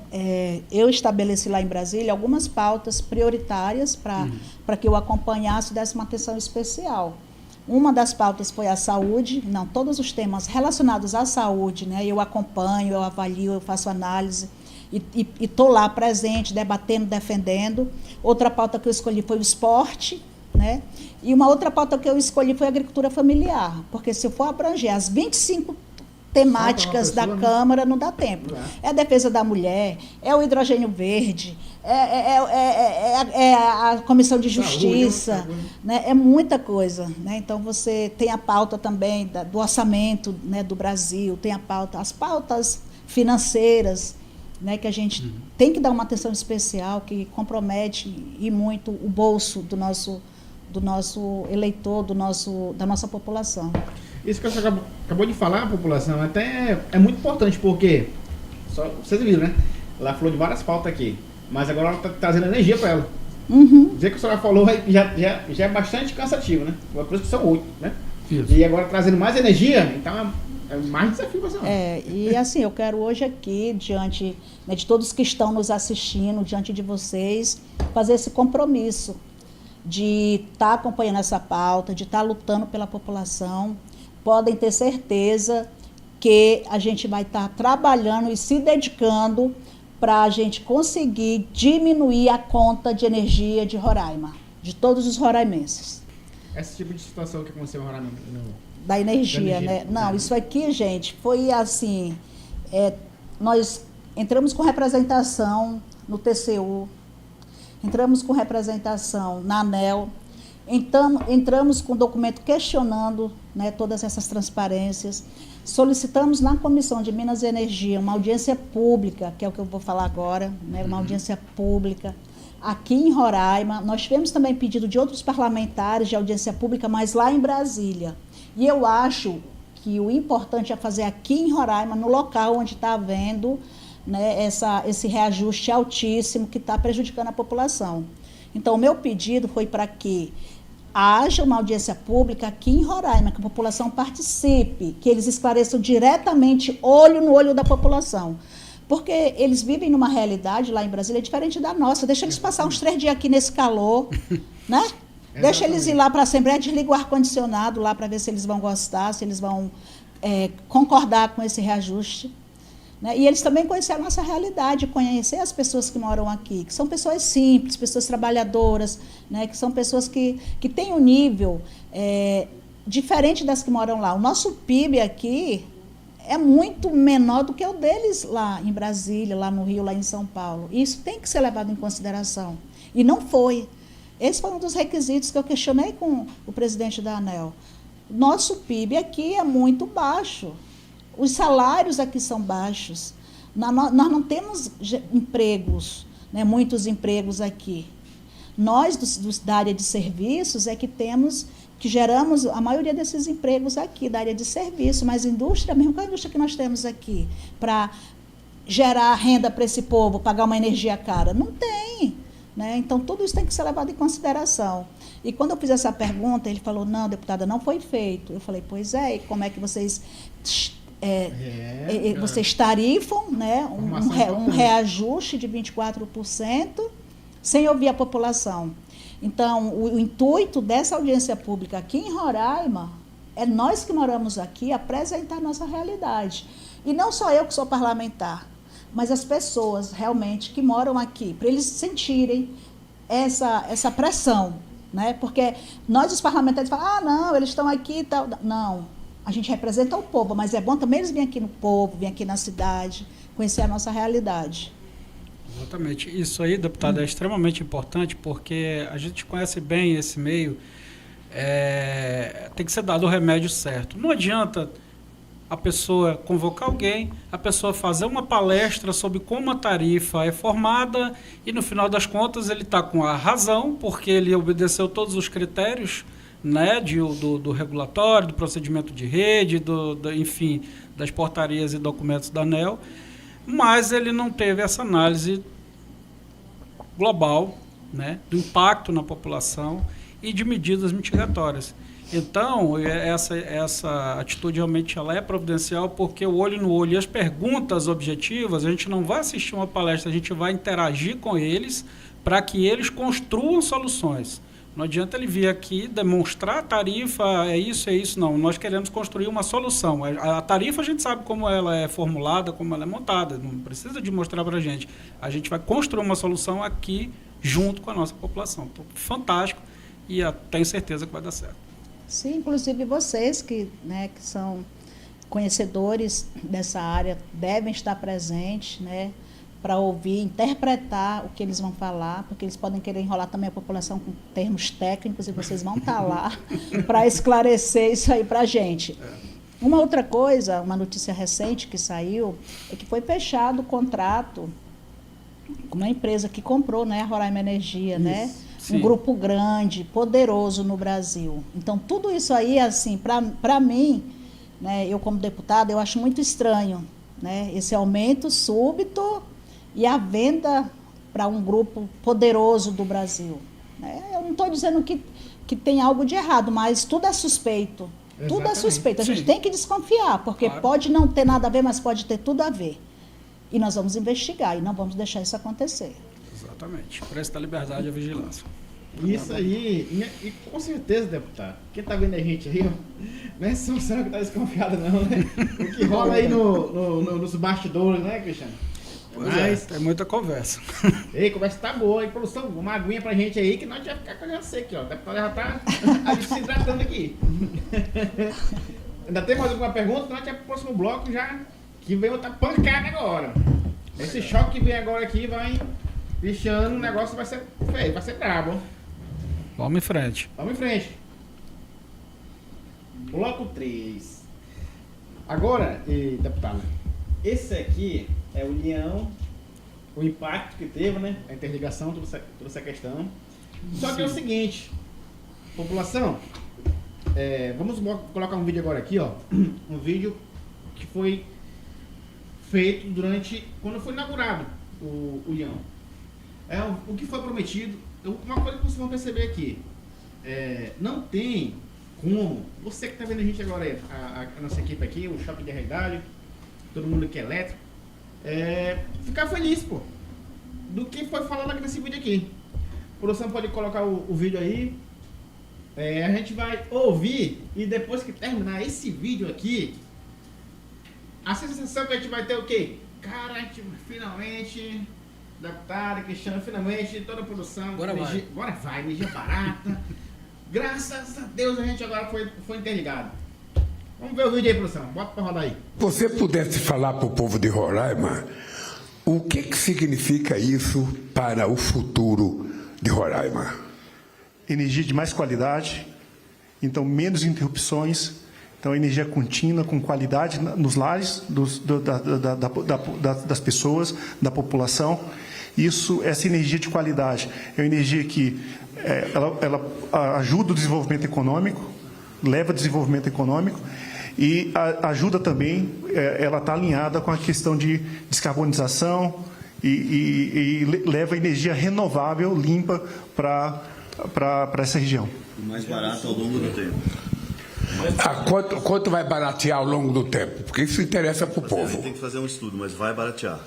eu estabeleci lá em Brasília algumas pautas prioritárias para que eu acompanhasse e desse uma atenção especial. Uma das pautas foi a saúde, não, todos os temas relacionados à saúde, né? Eu acompanho, eu avalio, eu faço análise e estou lá presente, debatendo, defendendo. Outra pauta que eu escolhi foi o esporte, né? E uma outra pauta que eu escolhi foi a agricultura familiar, porque se eu for abranger as 25 temáticas da Câmara, não dá tempo. É a defesa da mulher, é o hidrogênio verde, é a Comissão de Justiça, né? É muita coisa. Né? Então, você tem a pauta também do orçamento, né, do Brasil, tem as pautas financeiras, né, que a gente tem que dar uma atenção especial, que compromete e muito o bolso do nosso eleitor, da nossa população. Isso que você acabou de falar, a população, até é muito importante, porque, vocês viram, né? Ela falou de várias pautas aqui, mas agora ela está trazendo energia para ela. Dizer que a senhora falou já é bastante cansativo, né? Por isso que são 8, né? Isso. E agora trazendo mais energia, então é mais desafio para a senhora. E assim, eu quero hoje aqui, diante, né, de todos que estão nos assistindo, diante de vocês, fazer esse compromisso de estar acompanhando essa pauta, de estar lutando pela população. Podem ter certeza que a gente vai estar trabalhando e se dedicando para a gente conseguir diminuir a conta de energia de Roraima, de todos os roraimenses. Esse tipo de situação que aconteceu agora Da energia, Da energia. né? Não, isso aqui, gente, foi assim, nós entramos com representação no TCU, entramos com representação na ANEEL, entramos com documento questionando, né, todas essas transparências, solicitamos na Comissão de Minas e Energia uma audiência pública, que é o que eu vou falar agora, né, uma audiência pública aqui em Roraima. Nós tivemos também pedido de outros parlamentares de audiência pública, mas lá em Brasília. E eu acho que o importante é fazer aqui em Roraima, no local onde está havendo, né, esse reajuste altíssimo que está prejudicando a população. Então, o meu pedido foi para que haja uma audiência pública aqui em Roraima, que a população participe, que eles esclareçam diretamente, olho no olho da população. Porque eles vivem numa realidade lá em Brasília diferente da nossa. Deixa eles passar uns 3 dias aqui nesse calor, né? Deixa eles ir lá para a Assembleia, desliga o ar-condicionado lá para ver se eles vão gostar, se eles vão concordar com esse reajuste. Né? E eles também conhecer a nossa realidade, conhecer as pessoas que moram aqui, que são pessoas simples, pessoas trabalhadoras, né? Que são pessoas que têm um nível diferente das que moram lá. O nosso PIB aqui é muito menor do que o deles lá em Brasília, lá no Rio, lá em São Paulo. E isso tem que ser levado em consideração. E não foi. Esse foi um dos requisitos que eu questionei com o presidente da ANEEL. Nosso PIB aqui é muito baixo. Os salários aqui são baixos. Nós não temos empregos, né, muitos empregos aqui. Nós, da área de serviços, que geramos a maioria desses empregos aqui, da área de serviço, mas indústria mesmo, qual é a indústria que nós temos aqui para gerar renda para esse povo, pagar uma energia cara? Não tem. Né? Então, tudo isso tem que ser levado em consideração. E quando eu fiz essa pergunta, ele falou, não, deputada, não foi feito. Eu falei, pois é, e como é que vocês tarifam, né, um reajuste de 24% sem ouvir a população? Então, o intuito dessa audiência pública aqui em Roraima é nós que moramos aqui apresentar a nossa realidade. E não só eu que sou parlamentar, mas as pessoas realmente que moram aqui, para eles sentirem essa pressão, né? Porque nós, os parlamentares, falamos, não, eles estão aqui e tal. Não, a gente representa o povo, mas é bom também eles virem aqui no povo, virem aqui na cidade, conhecer a nossa realidade. Exatamente. Isso aí, deputada, é extremamente importante, porque a gente conhece bem esse meio, tem que ser dado o remédio certo. Não adianta a pessoa convocar alguém, a pessoa fazer uma palestra sobre como a tarifa é formada e, no final das contas, ele está com a razão, porque ele obedeceu todos os critérios, né, do regulatório, do procedimento de rede, enfim, das portarias e documentos da ANEEL, mas ele não teve essa análise global, né, do impacto na população e de medidas mitigatórias. Então, essa atitude realmente ela é providencial, porque o olho no olho e as perguntas objetivas, a gente não vai assistir uma palestra, a gente vai interagir com eles para que eles construam soluções. Não adianta ele vir aqui demonstrar a tarifa, é isso, não. Nós queremos construir uma solução. A tarifa a gente sabe como ela é formulada, como ela é montada, não precisa de mostrar para a gente. A gente vai construir uma solução aqui junto com a nossa população. Então, fantástico e tenho certeza que vai dar certo. Sim, inclusive vocês que são conhecedores dessa área devem estar presentes, né, para ouvir, interpretar o que eles vão falar, porque eles podem querer enrolar também a população com termos técnicos e vocês vão estar lá para esclarecer isso aí para a gente. Uma outra coisa, uma notícia recente que saiu, é que foi fechado o contrato com uma empresa que comprou, né, a Roraima Energia, isso, né? Sim. Um grupo grande, poderoso no Brasil. Então, tudo isso aí, assim, para mim, né, eu como deputada, eu acho muito estranho, né, esse aumento súbito e a venda para um grupo poderoso do Brasil. Né? Eu não estou dizendo que tem algo de errado, mas tudo é suspeito. Exatamente. Tudo é suspeito. A gente Sim. tem que desconfiar, porque Claro. pode não ter nada a ver, mas pode ter tudo a ver. E nós vamos investigar e não vamos deixar isso acontecer. Exatamente. Preço da liberdade e a vigilância. Isso aí, e com certeza, deputado, quem tá vendo a gente aí, ó, não é só o senhor que tá desconfiado não, né? O que rola aí nos bastidores, né, Cristiano? Mas, Tem muita conversa. ei, conversa tá boa, e produção, uma aguinha pra gente aí, que nós já ficar com a seca aqui, ó. O deputado já tá se hidratando aqui. Ainda tem mais alguma pergunta? Nós já pro próximo bloco já, que vem outra pancada agora. Esse choque que vem agora aqui vai, Cristiano, o negócio vai ser feio, vai ser brabo, ó. Vamos em frente. Vamos em frente. Bloco 3. Agora, deputado, esse aqui é o União, o impacto que teve, né? A interligação, toda essa questão. Só que é o seguinte, população, vamos colocar um vídeo agora aqui, ó. Um vídeo que foi feito quando foi inaugurado o União. O que foi prometido. Uma coisa que vocês vão perceber aqui, não tem como, você que está vendo a gente agora aí, a nossa equipe aqui, o Choque de Realidade, todo mundo aqui é elétrico, ficar feliz, pô, do que foi falado aqui nesse vídeo aqui. A produção pode colocar o vídeo aí, a gente vai ouvir e depois que terminar esse vídeo aqui, a sensação que a gente vai ter o quê? Cara, a gente finalmente... Deputado, Cristiano, finalmente, toda a produção. Agora vai, energia barata. Graças a Deus a gente agora foi interligado. Vamos ver o vídeo aí, produção. Bota pra rodar aí. Se você pudesse falar para o povo de Roraima, o que significa isso para o futuro de Roraima? Energia de mais qualidade, então menos interrupções, então energia contínua, com qualidade nos lares das pessoas, da população. Essa energia de qualidade é uma energia que ela ajuda o desenvolvimento econômico, leva desenvolvimento econômico e ajuda também, ela está alinhada com a questão de descarbonização e leva energia renovável, limpa para essa região. Mais barato ao longo do tempo. Quanto vai baratear ao longo do tempo? Porque isso interessa para o A povo. gente tem que fazer um estudo, mas vai baratear.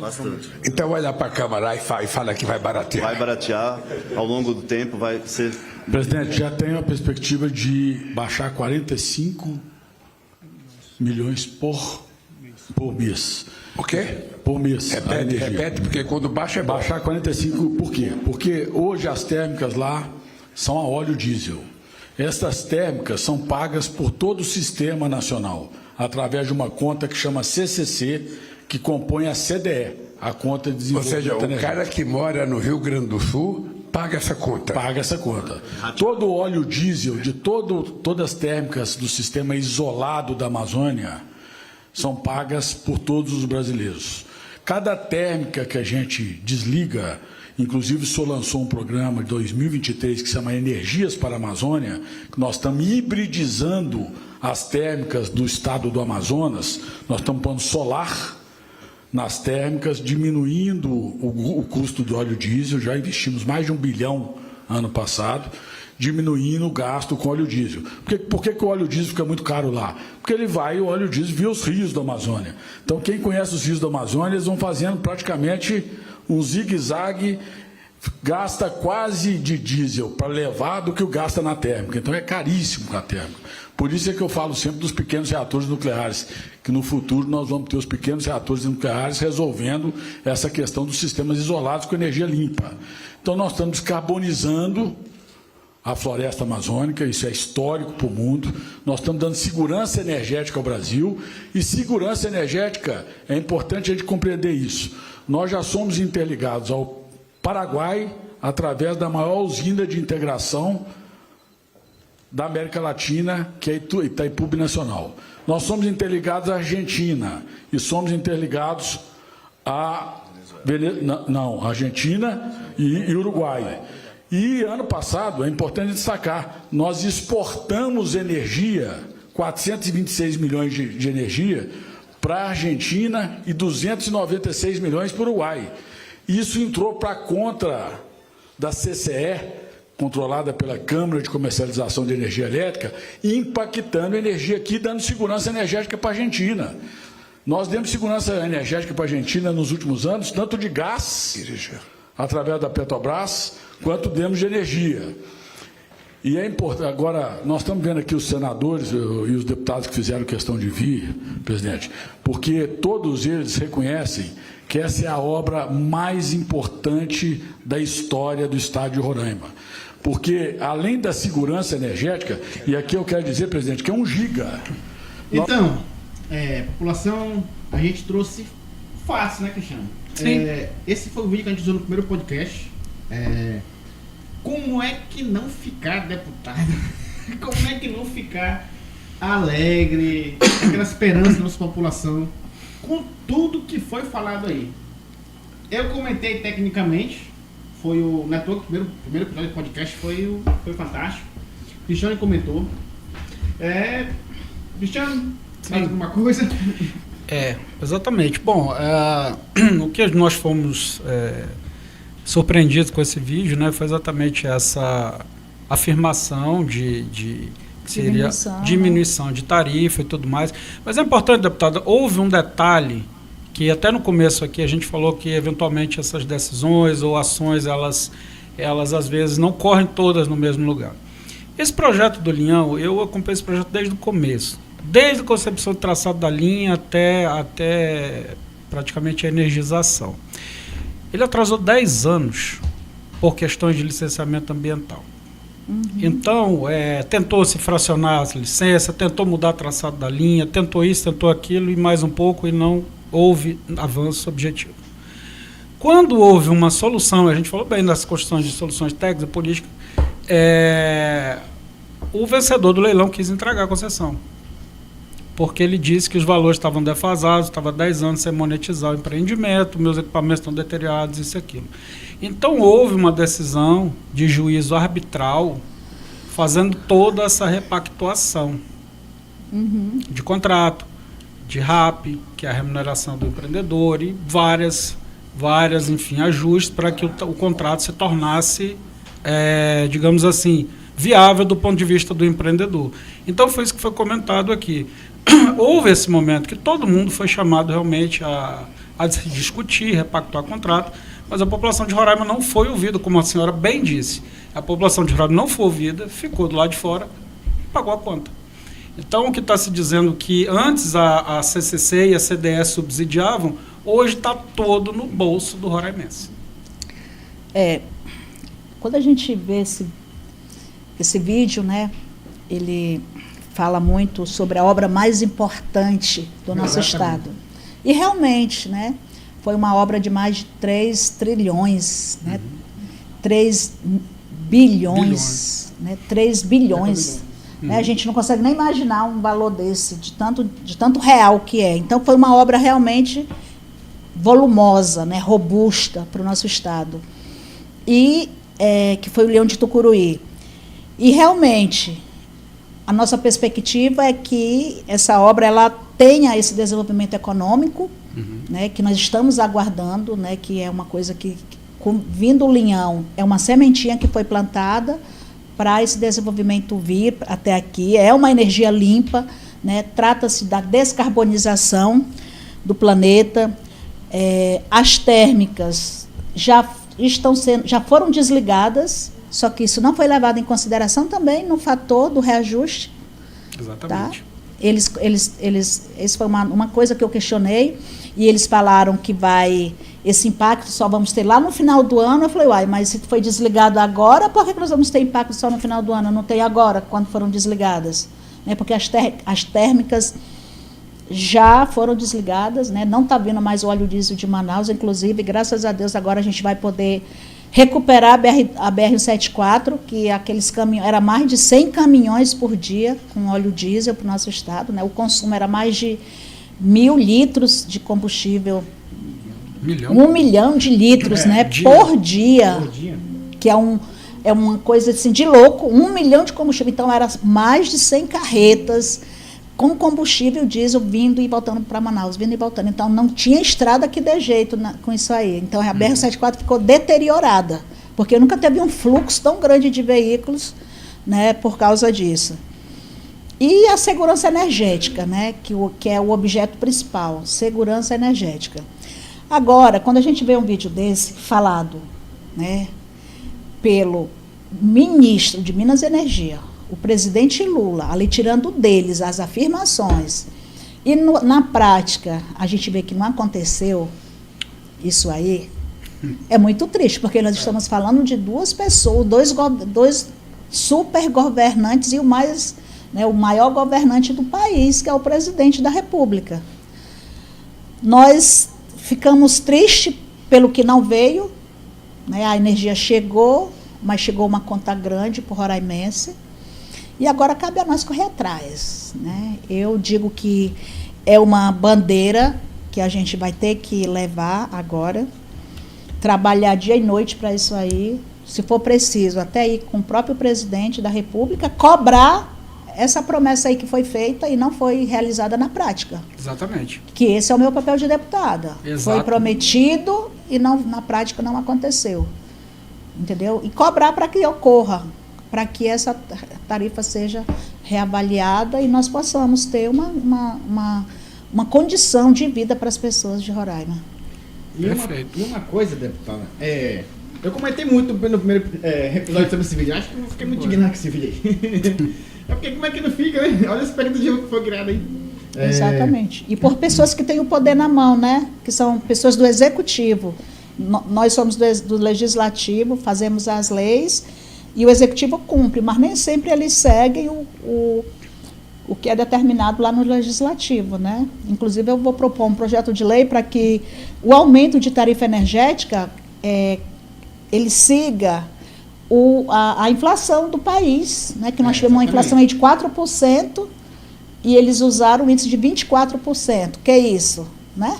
Bastante. Então olha para a Câmara e fala que vai baratear. Vai baratear ao longo do tempo, vai ser... Presidente, já tem a perspectiva de baixar 45 milhões por mês. O quê? Por mês. a energia. Repete, porque quando baixa é bom. Baixar 45, por quê? Porque hoje as térmicas lá são a óleo diesel. Estas térmicas são pagas por todo o sistema nacional, através de uma conta que chama CCC, que compõe a CDE, a Conta de Ou Desenvolvimento seja, o Energético. cara que mora no Rio Grande do Sul paga essa conta. Paga essa conta. Todo o óleo diesel de todas as térmicas do sistema isolado da Amazônia são pagas por todos os brasileiros. Cada térmica que a gente desliga, inclusive o senhor lançou um programa de 2023 que se chama Energias para a Amazônia, que nós estamos hibridizando as térmicas do estado do Amazonas, nós estamos pondo solar nas térmicas, diminuindo o custo do óleo diesel, já investimos mais de 1 bilhão ano passado, diminuindo o gasto com óleo diesel. Por que o óleo diesel fica muito caro lá? Porque o óleo diesel via os rios da Amazônia. Então, quem conhece os rios da Amazônia, eles vão fazendo praticamente um zigue-zague, gasta quase de diesel para levar do que o gasta na térmica. Então, é caríssimo a térmica. Por isso é que eu falo sempre dos pequenos reatores nucleares, que no futuro nós vamos ter os pequenos reatores nucleares resolvendo essa questão dos sistemas isolados com energia limpa. Então, nós estamos descarbonizando a floresta amazônica, isso é histórico para o mundo. Nós estamos dando segurança energética ao Brasil, e segurança energética, é importante a gente compreender isso. Nós já somos interligados ao Paraguai através da maior usina de integração da América Latina, que é Itaipu Binacional. Nós somos interligados à Argentina e somos interligados à Argentina e Uruguai. E ano passado, é importante destacar, nós exportamos energia, 426 milhões de energia, para a Argentina e 296 milhões para o Uruguai. Isso entrou para contra da CCE, controlada pela Câmara de Comercialização de Energia Elétrica, impactando a energia aqui, dando segurança energética para a Argentina. Nós demos segurança energética para a Argentina nos últimos anos, tanto de gás, através da Petrobras, quanto demos de energia. E é importante, agora, nós estamos vendo aqui os senadores e os deputados que fizeram questão de vir, presidente, porque todos eles reconhecem que essa é a obra mais importante da história do estado de Roraima. Porque, além da segurança energética, e aqui eu quero dizer, presidente, que é 1 giga. Então, população, a gente trouxe fácil, né, Cristiano? Sim. Esse foi o vídeo que a gente usou no primeiro podcast. Como é que não ficar deputado? Como é que não ficar alegre, aquela esperança da nossa população, com tudo que foi falado aí? Eu comentei tecnicamente, foi o network, o primeiro episódio do podcast foi fantástico. Cristiano comentou. Cristiano, mais alguma coisa? Exatamente. Bom, o que nós fomos surpreendidos com esse vídeo, né, foi exatamente essa afirmação de que seria diminuição de tarifa e tudo mais. Mas é importante, deputada, houve um detalhe que até no começo aqui a gente falou que eventualmente essas decisões ou ações, elas às vezes não correm todas no mesmo lugar. Esse projeto do Linhão, eu acompanhei esse projeto desde o começo, desde a concepção do traçado da linha até praticamente a energização. Ele atrasou 10 anos por questões de licenciamento ambiental. Então, tentou se fracionar as licenças, tentou mudar o traçado da linha, tentou isso, tentou aquilo e mais um pouco, e não houve avanço objetivo. Quando houve uma solução, a gente falou bem das questões de soluções técnicas e políticas, o vencedor do leilão quis entregar a concessão, porque ele disse que os valores estavam defasados, estava 10 anos sem monetizar o empreendimento, meus equipamentos estão deteriorados, isso e aquilo. Então houve uma decisão de juízo arbitral fazendo toda essa repactuação de contrato, de RAP, que é a remuneração do empreendedor, e várias, enfim, ajustes para que o contrato se tornasse, digamos assim, viável do ponto de vista do empreendedor. Então foi isso que foi comentado aqui. Houve esse momento que todo mundo foi chamado realmente a discutir, repactuar contrato, mas a população de Roraima não foi ouvida, como a senhora bem disse. A população de Roraima não foi ouvida, ficou do lado de fora e pagou a conta. Então, o que está se dizendo que antes a CCC e a CDE subsidiavam, hoje está todo no bolso do roraimense. Quando a gente vê esse vídeo, né, ele fala muito sobre a obra mais importante do nosso estado. E realmente, né, foi uma obra de mais de 3 trilhões, né, 3 bilhões, né, 3 bilhões. Né, a gente não consegue nem imaginar um valor desse, de tanto real que é. Então, foi uma obra realmente volumosa, né, robusta para o nosso estado. E que foi o Leão de Tucuruí. E, realmente, a nossa perspectiva é que essa obra ela tenha esse desenvolvimento econômico, né, que nós estamos aguardando, né, que é uma coisa que vindo o Linhão, é uma sementinha que foi plantada para esse desenvolvimento vir até aqui. É uma energia limpa, né, trata-se da descarbonização do planeta. As térmicas já foram desligadas, só que isso não foi levado em consideração também no fator do reajuste. Exatamente. Tá? Isso foi uma coisa que eu questionei, e eles falaram que esse impacto só vamos ter lá no final do ano. Eu falei, mas se foi desligado agora, por que nós vamos ter impacto só no final do ano? Não tem agora, quando foram desligadas. Né? Porque as térmicas já foram desligadas, né? Não está vindo mais o óleo diesel de Manaus, inclusive, graças a Deus, agora a gente vai poder recuperar a BR-174, que aqueles caminhões, era mais de 100 caminhões por dia com óleo diesel para o nosso estado, né? O consumo era mais de 1.000 litros de combustível. 1 milhão de litros, né? Por dia. Que é uma coisa assim de louco. 1 milhão de combustível. Então, era mais de 100 carretas com combustível diesel vindo e voltando para Manaus, vindo e voltando. Então, não tinha estrada que dê jeito com isso aí. Então, a BR-174 ficou deteriorada, porque nunca teve um fluxo tão grande de veículos, né, por causa disso. E a segurança energética, né, que é o objeto principal, segurança energética. Agora, quando a gente vê um vídeo desse falado, né, pelo ministro de Minas e Energia, o presidente Lula, ali tirando deles as afirmações, e na prática a gente vê que não aconteceu isso aí, é muito triste, porque nós estamos falando de duas pessoas, dois super governantes e o maior governante do país, que é o presidente da República. Nós ficamos tristes pelo que não veio, né? A energia chegou, mas chegou uma conta grande para o roraimense, e agora cabe a nós correr atrás, né? Eu digo que é uma bandeira que a gente vai ter que levar agora, trabalhar dia e noite para isso aí, se for preciso, até ir com o próprio presidente da República, cobrar essa promessa aí que foi feita e não foi realizada na prática. Exatamente. Que esse é o meu papel de deputada. Exato. Foi prometido e não, na prática não aconteceu. Entendeu? E cobrar para que ocorra, para que essa tarifa seja reavaliada e nós possamos ter uma condição de vida para as pessoas de Roraima. E uma coisa, deputada, eu comentei muito no primeiro episódio sobre esse vídeo, acho que eu fiquei muito indignado com esse vídeo aí. É porque como é que não fica, né? Olha a expectativa que foi criada aí. Exatamente. E por pessoas que têm o poder na mão, né? Que são pessoas do executivo. Nós somos do legislativo, fazemos as leis e o executivo cumpre, mas nem sempre eles seguem o que é determinado lá no legislativo, né? Inclusive eu vou propor um projeto de lei para que o aumento de tarifa energética ele siga a inflação do país, né? Que nós tivemos uma inflação aí de 4% e eles usaram o índice de 24%. Que é isso, né?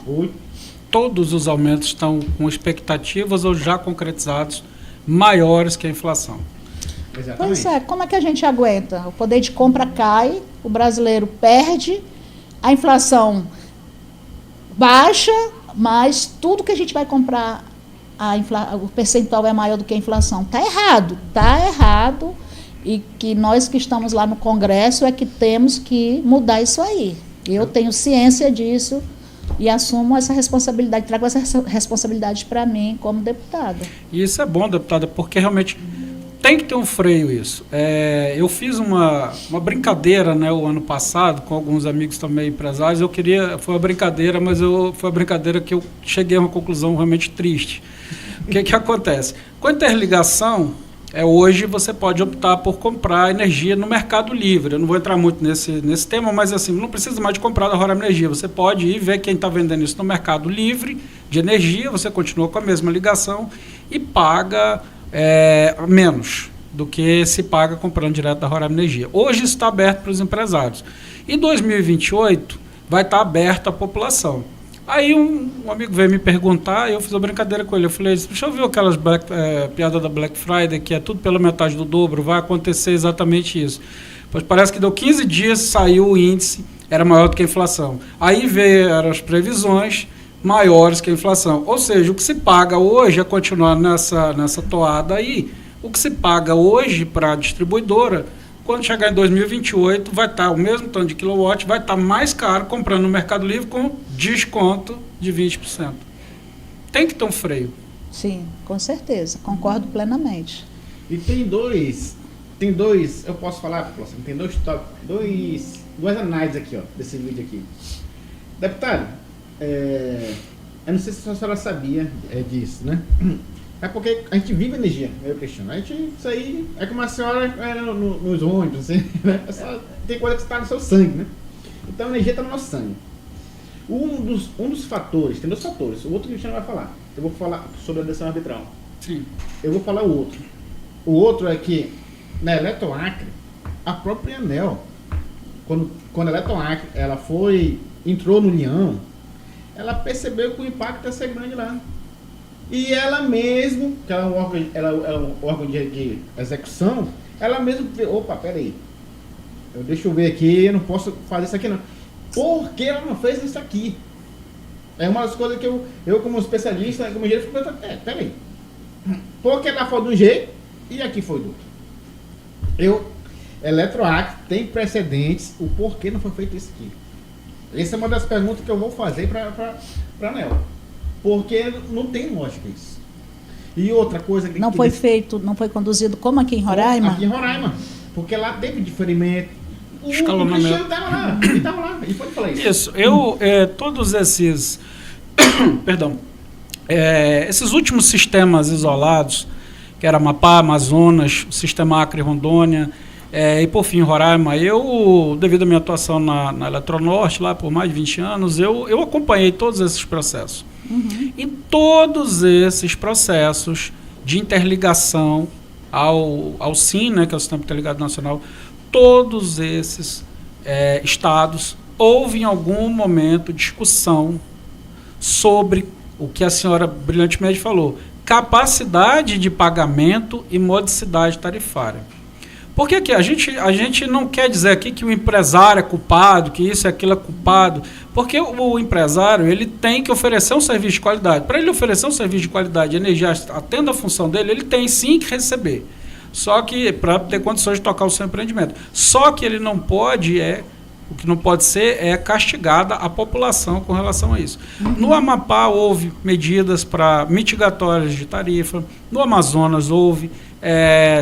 Todos os aumentos estão com expectativas ou já concretizados maiores que a inflação. Exatamente. Pois é, como é que a gente aguenta? O poder de compra cai, o brasileiro perde, a inflação baixa, mas tudo que a gente vai comprar, o percentual é maior do que a inflação. Está errado, e que nós que estamos lá no Congresso é que temos que mudar isso aí. Eu tenho ciência disso e assumo essa responsabilidade, trago essa responsabilidade para mim como deputada. E isso é bom, deputada, porque realmente tem que ter um freio isso. Eu fiz uma brincadeira, né, o ano passado com alguns amigos também empresários. Foi uma brincadeira, mas foi uma brincadeira que eu cheguei a uma conclusão realmente triste. O que acontece? Com a interligação, hoje você pode optar por comprar energia no Mercado Livre. Eu não vou entrar muito nesse tema, mas assim, não precisa mais de comprar da Roraima Energia. Você pode ir ver quem está vendendo isso no Mercado Livre de energia, você continua com a mesma ligação e paga menos do que se paga comprando direto da Roraima Energia. Hoje está aberto para os empresários. Em 2028 vai estar aberto à população. Aí um amigo veio me perguntar, eu fiz uma brincadeira com ele. Eu falei, deixa eu ver aquelas piadas da Black Friday, que é tudo pela metade do dobro, vai acontecer exatamente isso. Pois parece que deu 15 dias, saiu o índice, era maior do que a inflação. Aí vieram as previsões maiores que a inflação. Ou seja, o que se paga hoje é continuar nessa toada aí. O que se paga hoje para a distribuidora, quando chegar em 2028, vai estar o mesmo tanto de quilowatt, vai estar mais caro comprando no Mercado Livre com desconto de 20%. Tem que ter um freio. Sim, com certeza. Concordo plenamente. E tem dois, eu posso falar, tem duas análises aqui, ó, desse vídeo aqui. Deputado, eu não sei se a senhora sabia disso, né? É porque a gente vive energia, eu questiono. Isso aí é como a senhora nos ônibus, assim, né? Tem coisa que está no seu sangue, né? Então a energia está no nosso sangue. Um dos fatores, tem dois fatores, o outro que a gente não vai falar. Eu vou falar sobre a decisão arbitral. Sim. Eu vou falar o outro. O outro é que na Eletroacre, a própria ANEEL, quando a Eletroacre entrou no Leão, ela percebeu que o impacto ia ser grande lá. E ela mesmo, que ela é um órgão de execução, ela mesmo, opa, peraí, deixa eu ver aqui, eu não posso fazer isso aqui não. Por que ela não fez isso aqui? É uma das coisas que eu como especialista, como engenheiro, fico pensando, peraí. Por que ela foi de um jeito e aqui foi do outro? Eletroacre tem precedentes, o porquê não foi feito isso aqui? Essa é uma das perguntas que eu vou fazer para Nel. Porque não tem lógica isso. E outra coisa que... Não foi feito, não foi conduzido como aqui em Roraima? Aqui em Roraima. Porque lá teve diferimento. O Escalonamento. Cristiano estava lá. Ele pode falar isso. Isso. Todos esses... Perdão. Esses últimos sistemas isolados, que era Amapá, Amazonas, o sistema Acre e Rondônia, e por fim Roraima, eu, devido à minha atuação na Eletronorte, lá por mais de 20 anos, eu acompanhei todos esses processos. Uhum. E todos esses processos de interligação ao SIN, né, que é o Sistema Interligado Nacional, todos esses estados, houve em algum momento discussão sobre o que a senhora brilhantemente falou, capacidade de pagamento e modicidade tarifária. Porque aqui a gente não quer dizer aqui que o empresário é culpado, que isso e aquilo é culpado, porque o empresário ele tem que oferecer um serviço de qualidade. Para ele oferecer um serviço de qualidade, energia atenda a função dele, ele tem sim que receber. Só que para ter condições de tocar o seu empreendimento. Só que ele não pode o que não pode ser é castigada a população com relação a isso. No Amapá houve medidas para mitigatórias de tarifa, no Amazonas houve,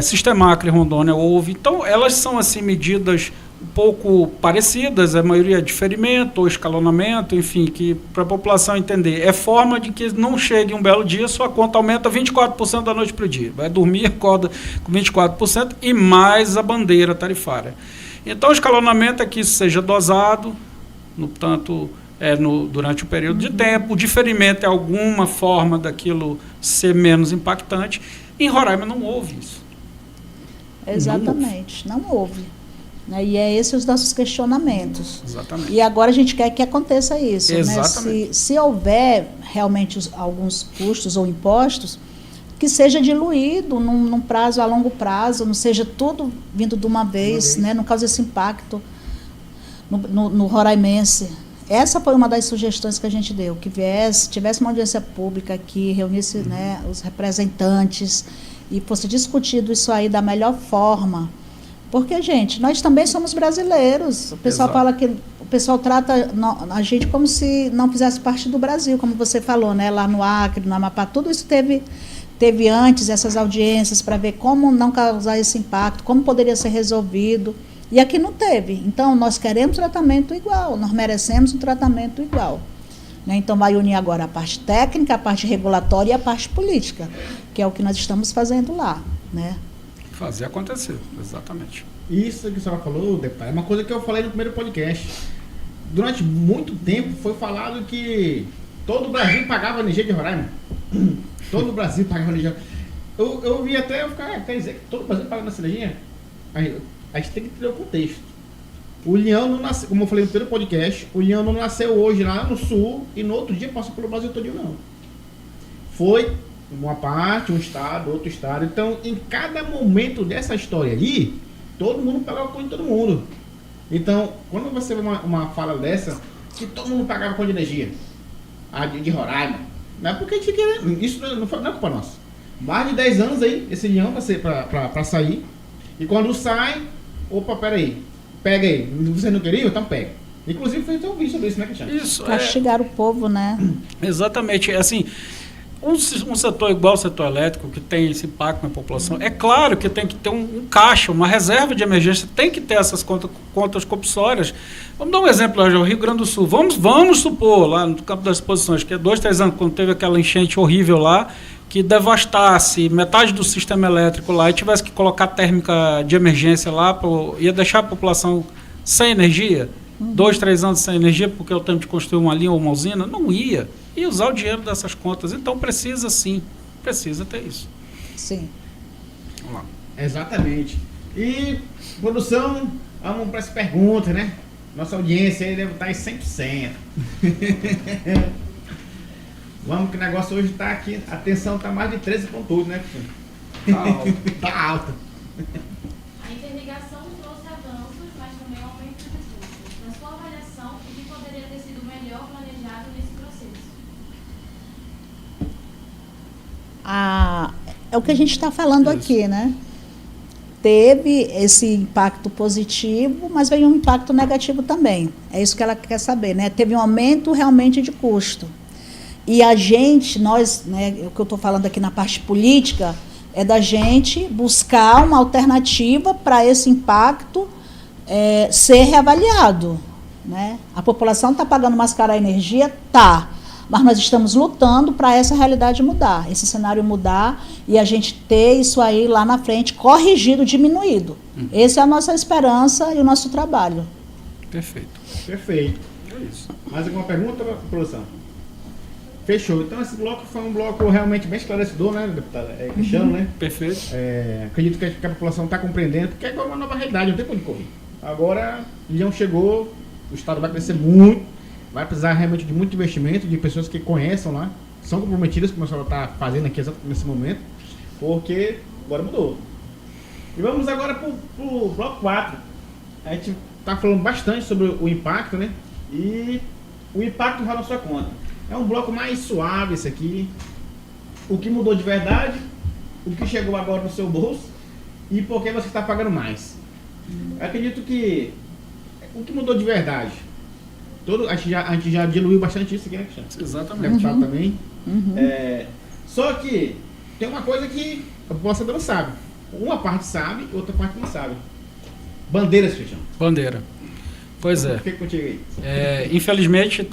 Sistema Acre e Rondônia houve. Então elas são assim medidas um pouco parecidas, a maioria é diferimento ou escalonamento, enfim, que para a população entender, é forma de que não chegue um belo dia, sua conta aumenta 24% da noite para o dia. Vai dormir, acorda com 24% e mais a bandeira tarifária. Então, o escalonamento é que isso seja dosado, durante o período de tempo. O diferimento é alguma forma daquilo ser menos impactante. Em Roraima não houve isso. Exatamente, não houve. E é esses os nossos questionamentos. Exatamente. E agora a gente quer que aconteça isso. Exatamente. Né? Se houver realmente alguns custos ou impostos, que seja diluído num prazo a longo prazo, não seja tudo vindo de uma vez, né? Não cause esse impacto no roraimense. Essa foi uma das sugestões que a gente deu, que tivesse uma audiência pública aqui, reunisse né, os representantes e fosse discutido isso aí da melhor forma. Porque, gente, nós também somos brasileiros. O pessoal fala que o pessoal trata a gente como se não fizesse parte do Brasil, como você falou, né? Lá no Acre, no Amapá, tudo isso teve antes essas audiências para ver como não causar esse impacto, como poderia ser resolvido. E aqui não teve. Então, nós queremos tratamento igual, nós merecemos um tratamento igual. Né? Então, vai unir agora a parte técnica, a parte regulatória e a parte política, que é o que nós estamos fazendo lá. Né? Fazer acontecer, exatamente. Isso que a senhora falou, deputado, é uma coisa que eu falei no primeiro podcast. Durante muito tempo foi falado que todo o Brasil pagava energia de Roraima. Todo o Brasil pagava energia. Eu vi até, quer dizer que todo o Brasil paga nessa energia? A gente tem que ter o contexto. O Leão não nasceu, como eu falei no primeiro podcast, o Leão não nasceu hoje lá no sul e no outro dia passou pelo Brasil todo, não. Foi uma parte, um estado, outro estado. Então, em cada momento dessa história aí, todo mundo pagava com todo mundo. Então, quando você vê uma fala dessa, que todo mundo pagava com de energia, de Roraima, não é porque a gente quer, isso não é culpa nossa. Mais de 10 anos aí, esse Leão para sair, e quando sai, opa, peraí, pega aí, você não queria? Então pega. Inclusive, fez um vídeo sobre isso, né, Cristiano? Isso, castigar o povo, né? Exatamente, assim, um setor igual ao setor elétrico, que tem esse impacto na população, é claro que tem que ter um caixa, uma reserva de emergência, tem que ter essas contas compulsórias. Vamos dar um exemplo, o Rio Grande do Sul, vamos supor, lá no campo das exposições, que 2, 3 anos, quando teve aquela enchente horrível lá, que devastasse metade do sistema elétrico lá e tivesse que colocar térmica de emergência lá, ia deixar a população sem energia, 2, 3 anos sem energia, porque é o tempo de construir uma linha ou uma usina, não ia usar o dinheiro dessas contas. Então precisa sim, precisa ter isso. Sim. Vamos lá. Exatamente. E, produção, vamos para as perguntas, né? Nossa audiência aí deve estar em 100%. Vamos que o negócio hoje está aqui, a tensão está mais de 13 pontos, né? Tá alto. Tá alta. A interligação trouxe avanços, mas também é o que a gente está falando aqui, né? Teve esse impacto positivo, mas veio um impacto negativo também. É isso que ela quer saber, né? Teve um aumento realmente de custo. E a gente, nós, né, o que eu estou falando aqui na parte política, é da gente buscar uma alternativa para esse impacto ser reavaliado, né? A população está pagando mais cara a energia? Tá. Mas nós estamos lutando para essa realidade mudar, esse cenário mudar e a gente ter isso aí lá na frente corrigido, diminuído. Essa é a nossa esperança e o nosso trabalho. Perfeito. Perfeito. É isso. Mais alguma pergunta, produção? Fechou. Então esse bloco foi um bloco realmente bem esclarecedor, né, deputada? Cristiano, né? Perfeito. Acredito que a população está compreendendo, porque agora é uma nova realidade, não tem para onde correr. Agora, o Leão chegou, o Estado vai crescer muito, vai precisar realmente de muito investimento, de pessoas que conheçam lá, são comprometidas, como a senhora está fazendo aqui exatamente nesse momento, porque agora mudou. E vamos agora para o bloco 4. A gente está falando bastante sobre o impacto, né? E o impacto vai na sua conta. É um bloco mais suave esse aqui. O que mudou de verdade, o que chegou agora no seu bolso e por que você está pagando mais. Eu acredito que o que mudou de verdade, a gente já diluiu bastante isso aqui, né, Cristiano? Exatamente. Também. Só que tem uma coisa que a população não sabe. Uma parte sabe, outra parte não sabe. Bandeiras, Cristiano. Bandeira. Pois é. Fica contigo aí. Infelizmente,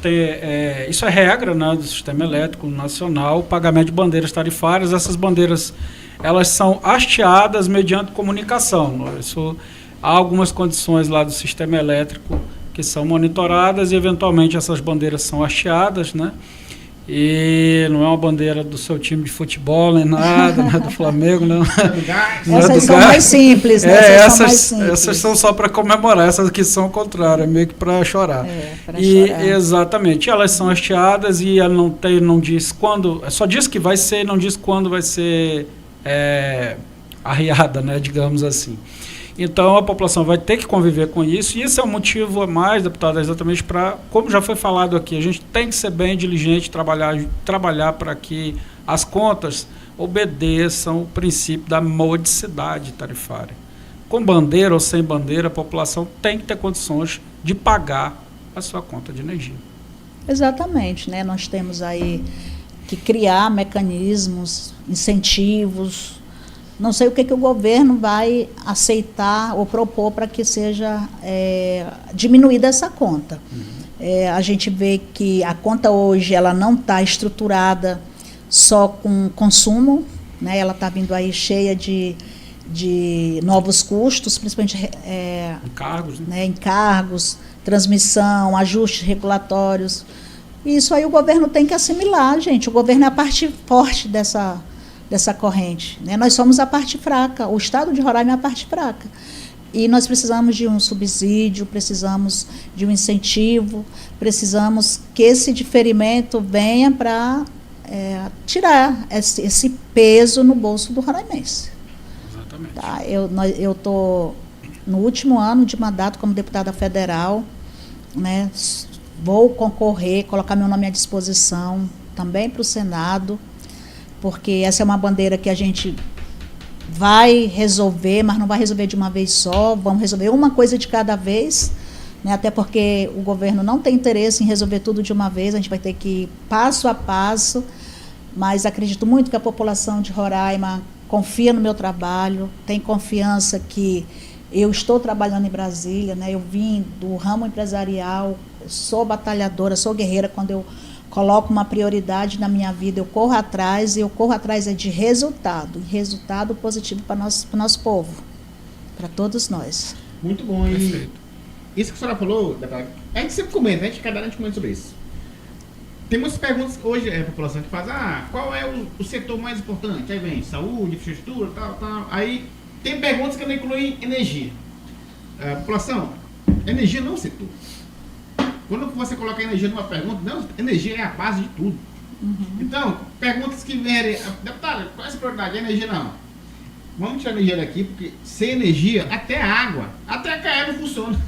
isso é regra, né, do Sistema Elétrico Nacional, o pagamento de bandeiras tarifárias. Essas bandeiras, elas são hasteadas mediante comunicação. Há algumas condições lá do Sistema Elétrico que são monitoradas e, eventualmente, essas bandeiras são hasteadas, né? E não é uma bandeira do seu time de futebol, nem nada, não é do Flamengo, não. Essas são mais simples, né? Essas são só para comemorar, essas aqui são o contrário, é meio que para chorar. Chorar. Exatamente, elas são hasteadas e ela não diz quando, só diz que vai ser, não diz quando vai ser arriada, né, digamos assim. Então, a população vai ter que conviver com isso, e esse é um motivo a mais, deputada, exatamente para, como já foi falado aqui, a gente tem que ser bem diligente, trabalhar para que as contas obedeçam o princípio da modicidade tarifária. Com bandeira ou sem bandeira, a população tem que ter condições de pagar a sua conta de energia. Exatamente, né? Nós temos aí que criar mecanismos, incentivos. Não sei o que o governo vai aceitar ou propor para que seja diminuída essa conta. A gente vê que a conta hoje ela não está estruturada só com consumo, né? Ela está vindo aí cheia de novos custos, principalmente encargos, né? Encargos, transmissão, ajustes regulatórios. E isso aí o governo tem que assimilar, gente. O governo é a parte forte dessa corrente, né? Nós somos a parte fraca, o estado de Roraima é a parte fraca. E nós precisamos de um subsídio, precisamos de um incentivo, precisamos que esse diferimento venha para tirar esse peso no bolso do roraimense. Exatamente. Tá? Eu estou no último ano de mandato como deputada federal, né? Vou concorrer, colocar meu nome à disposição também para o Senado, porque essa é uma bandeira que a gente vai resolver, mas não vai resolver de uma vez só, vamos resolver uma coisa de cada vez, né? Até porque o governo não tem interesse em resolver tudo de uma vez, a gente vai ter que ir passo a passo, mas acredito muito que a população de Roraima confia no meu trabalho, tem confiança que eu estou trabalhando em Brasília, né? Eu vim do ramo empresarial, sou batalhadora, sou guerreira. Quando eu coloco uma prioridade na minha vida, eu corro atrás, e eu corro atrás de resultado positivo para o nosso povo, para todos nós. Muito bom. E isso que a senhora falou, a gente sempre comenta, cada ano comenta sobre isso. Tem muitas perguntas hoje, a população que faz, qual é o setor mais importante? Aí vem saúde, infraestrutura, tal. Aí tem perguntas que não incluem energia. População, energia não é um setor. Quando você coloca energia numa pergunta, não, energia é a base de tudo. Então, perguntas que vierem, deputada, qual é a prioridade? Energia não. Vamos tirar a energia daqui, porque sem energia, até a água, até a CAE não funciona.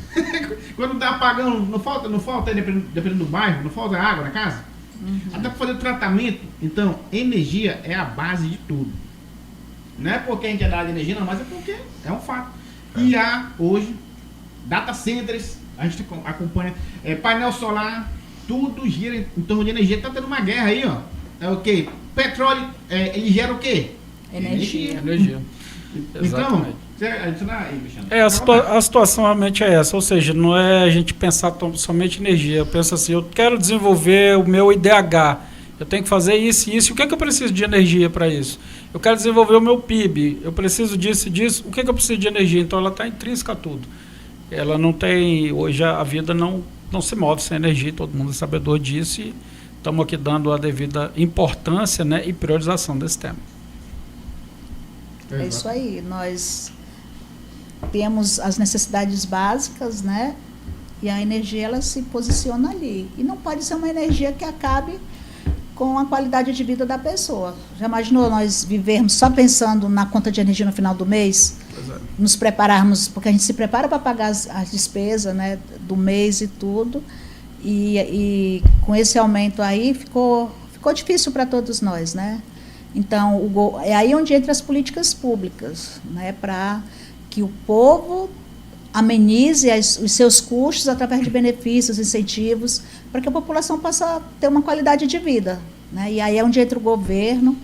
Quando está apagando, não falta dependendo do bairro, não falta água na casa? Até para fazer o tratamento. Então, energia é a base de tudo. Não é porque a gente é da área de energia, não, mas é porque é um fato. E há hoje data centers, a gente acompanha, painel solar, tudo gira em torno de energia. Está tendo uma guerra aí, ó. É o quê? Petróleo, ele gera o quê? Energia. Então, Exatamente. você adicionar aí, Cristiano. A situação realmente é essa, ou seja, não é a gente pensar somente em energia. Eu penso assim, eu quero desenvolver o meu IDH, eu tenho que fazer isso e isso. O que é que eu preciso de energia para isso? Eu quero desenvolver o meu PIB, eu preciso disso e disso. O que é que eu preciso de energia? Então ela está intrínseca a tudo. Ela não tem, hoje a vida não se move sem energia, todo mundo é sabedor disso e estamos aqui dando a devida importância, né, e priorização desse tema. É isso aí. Nós temos as necessidades básicas, né? E a energia, ela se posiciona ali. E não pode ser uma energia que acabe com a qualidade de vida da pessoa. Já imaginou nós vivermos só pensando na conta de energia no final do mês? Nos prepararmos, porque a gente se prepara para pagar as despesas, né, do mês e tudo. E com esse aumento aí ficou difícil para todos nós, né? Então, é aí onde entra as políticas públicas, né, para que o povo amenize os seus custos através de benefícios, incentivos, para que a população possa ter uma qualidade de vida, né? E aí é onde entra o governo.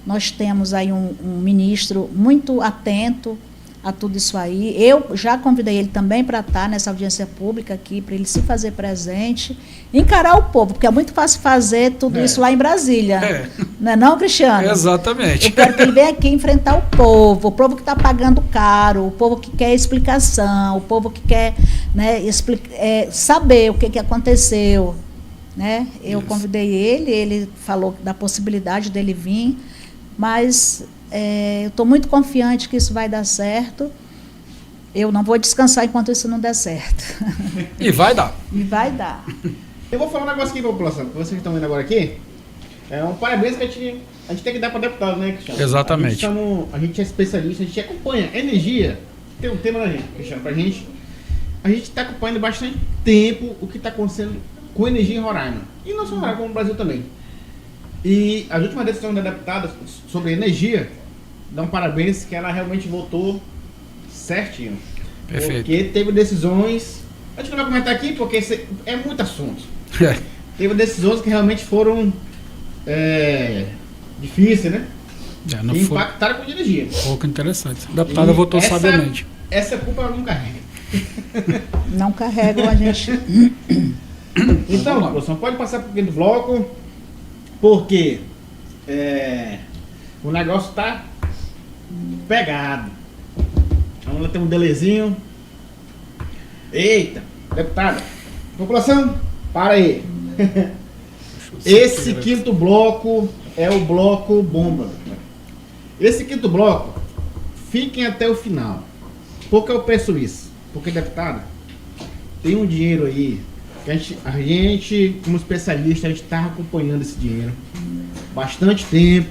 Nós temos aí um ministro muito atento a tudo isso aí. Eu já convidei ele também para estar nessa audiência pública aqui, para ele se fazer presente, encarar o povo, porque é muito fácil fazer tudo isso lá em Brasília. Não é não, Cristiano? Exatamente. Eu quero que ele venha aqui enfrentar o povo que está pagando caro, o povo que quer explicação, o povo que quer, né, saber o que aconteceu. Né? Eu convidei ele falou da possibilidade dele vir, mas eu estou muito confiante que isso vai dar certo. Eu não vou descansar enquanto isso não der certo. E vai dar. E vai dar. Eu vou falar um negócio aqui, população, que vocês estão vendo agora aqui. É um parabéns que a gente tem que dar para deputado, né, Cristiano? Exatamente. A gente é especialista, a gente acompanha energia. Tem um tema na gente, Cristiano, pra gente. A gente está acompanhando bastante tempo o que está acontecendo com energia em Roraima. E não só Roraima, como no Brasil também. E a última decisão da deputada sobre energia, dá um parabéns que ela realmente votou certinho. Perfeito. Porque teve decisões. A gente não vai comentar aqui porque é muito assunto. Teve decisões que realmente foram difíceis, né? Não e foi impactaram com energia. pouco interessante. A deputada votou sabiamente. Essa culpa ela não carrega. Não carregam a gente. Então, população, pode passar por aqui do bloco, porque o negócio tá pegado. Vamos lá, tem um delezinho. Eita, deputada. População, para aí. Esse quinto bloco é o bloco bomba. Esse quinto bloco, fiquem até o final. Por que eu peço isso? Porque, deputada, tem um dinheiro aí que a gente, como especialista, a gente está acompanhando esse dinheiro bastante tempo.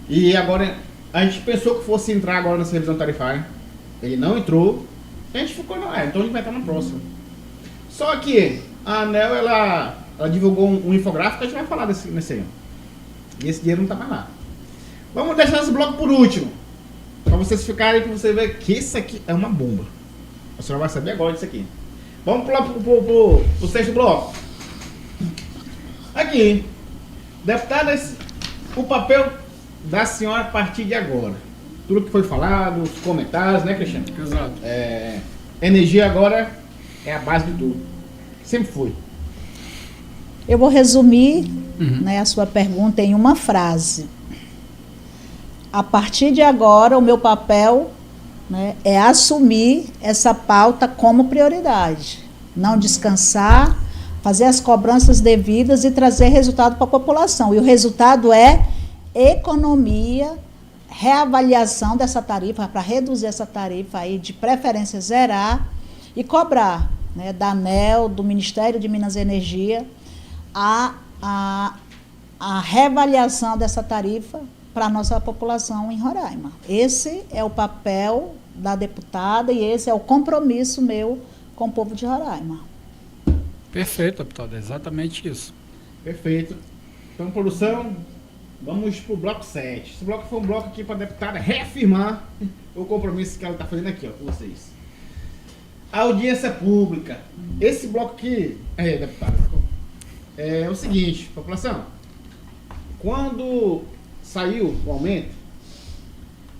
E agora, a gente pensou que fosse entrar agora nessa revisão tarifária. Ele não entrou. A gente ficou, então a gente vai entrar no próximo. Só que a ANEEL, ela divulgou um infográfico, a gente vai falar nesse aí. E esse dinheiro não está mais lá. Vamos deixar esse bloco por último. Para vocês ficarem, para você ver que isso aqui é uma bomba. A senhora vai saber agora disso aqui. Vamos pular pro sexto bloco. Aqui, deputada, o papel da senhora a partir de agora. Tudo que foi falado, os comentários, né, Cristiano? Exato. Energia agora é a base de tudo. Sempre foi. Eu vou resumir, né, a sua pergunta em uma frase. A partir de agora, o meu papel, né, é assumir essa pauta como prioridade. Não descansar, fazer as cobranças devidas e trazer resultado para a população. E o resultado é economia, reavaliação dessa tarifa, para reduzir essa tarifa aí, de preferência zerar e cobrar, né, da ANEEL, do Ministério de Minas e Energia, a reavaliação dessa tarifa para a nossa população em Roraima. Esse é o papel da deputada e esse é o compromisso meu com o povo de Roraima. Perfeito, deputada, é exatamente isso. Perfeito. Então, produção, vamos pro bloco 7. Esse bloco foi um bloco aqui para a deputada reafirmar o compromisso que ela está fazendo aqui, ó, com vocês. A audiência pública. Esse bloco aqui, deputada, é o seguinte, população. Quando saiu o aumento,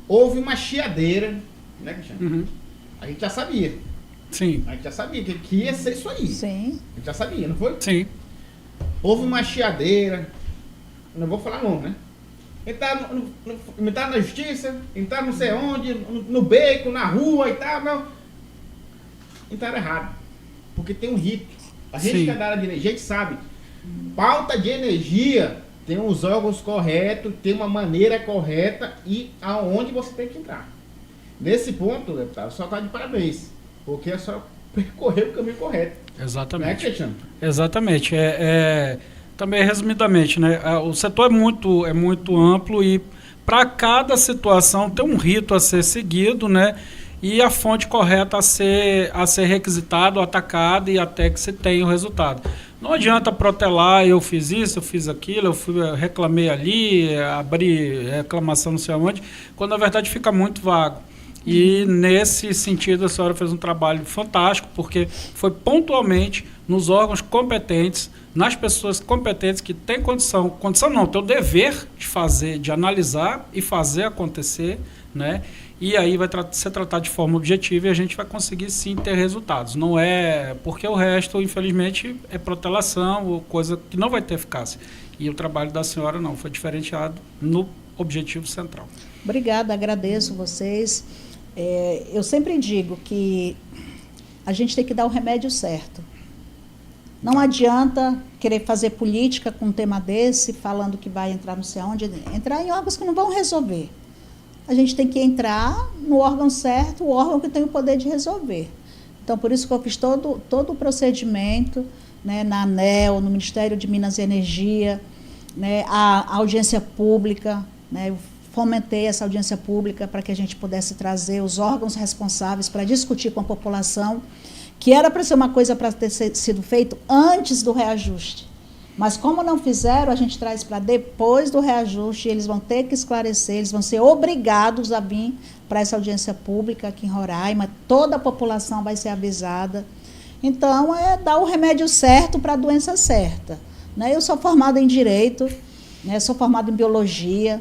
houve uma chiadeira, né, Cristiano? Uhum. A gente já sabia. Sim. A gente já sabia que ia ser isso aí. Sim. A gente já sabia, não foi? Sim. Houve uma chiadeira, não vou falar nome, né? Entrar na justiça, entrar não sei onde, no beco, na rua e tal, não. Entraram errado. Porque tem um rito. A gente que é da área de energia, a gente sabe. Pauta de energia tem os órgãos corretos, tem uma maneira correta e aonde você tem que entrar. Nesse ponto, deputado, só está de parabéns. Porque é só percorrer o caminho correto. Exatamente. Não é, Cristiano? Exatamente. Também, resumidamente, né? O setor é muito amplo e para cada situação tem um rito a ser seguido, né? E a fonte correta a ser requisitado, atacada e até que se tenha o resultado. Não adianta protelar, eu fiz isso, eu fiz aquilo, eu reclamei ali, abri reclamação não sei aonde, quando na verdade fica muito vago. E nesse sentido a senhora fez um trabalho fantástico, porque foi pontualmente nos órgãos competentes, nas pessoas competentes que têm condição não, tem o dever de fazer, de analisar e fazer acontecer, né? E aí vai ser tratado de forma objetiva e a gente vai conseguir sim ter resultados. Não é porque o resto, infelizmente, é protelação ou coisa que não vai ter eficácia. E o trabalho da senhora não, foi diferenciado no objetivo central. Obrigada, agradeço vocês. Eu sempre digo que a gente tem que dar o remédio certo. Não adianta querer fazer política com um tema desse, falando que vai entrar não sei aonde, entrar em órgãos que não vão resolver. A gente tem que entrar no órgão certo, o órgão que tem o poder de resolver. Então, por isso que eu fiz todo o procedimento, né, na ANEEL, no Ministério de Minas e Energia, né, a audiência pública, né, eu fomentei essa audiência pública para que a gente pudesse trazer os órgãos responsáveis para discutir com a população, que era para ser uma coisa para ter sido feito antes do reajuste. Mas como não fizeram, a gente traz para depois do reajuste, eles vão ter que esclarecer, eles vão ser obrigados a vir para essa audiência pública aqui em Roraima, toda a população vai ser avisada. Então, dar o remédio certo para a doença certa. Né? Eu sou formada em Direito, né? Sou formada em Biologia,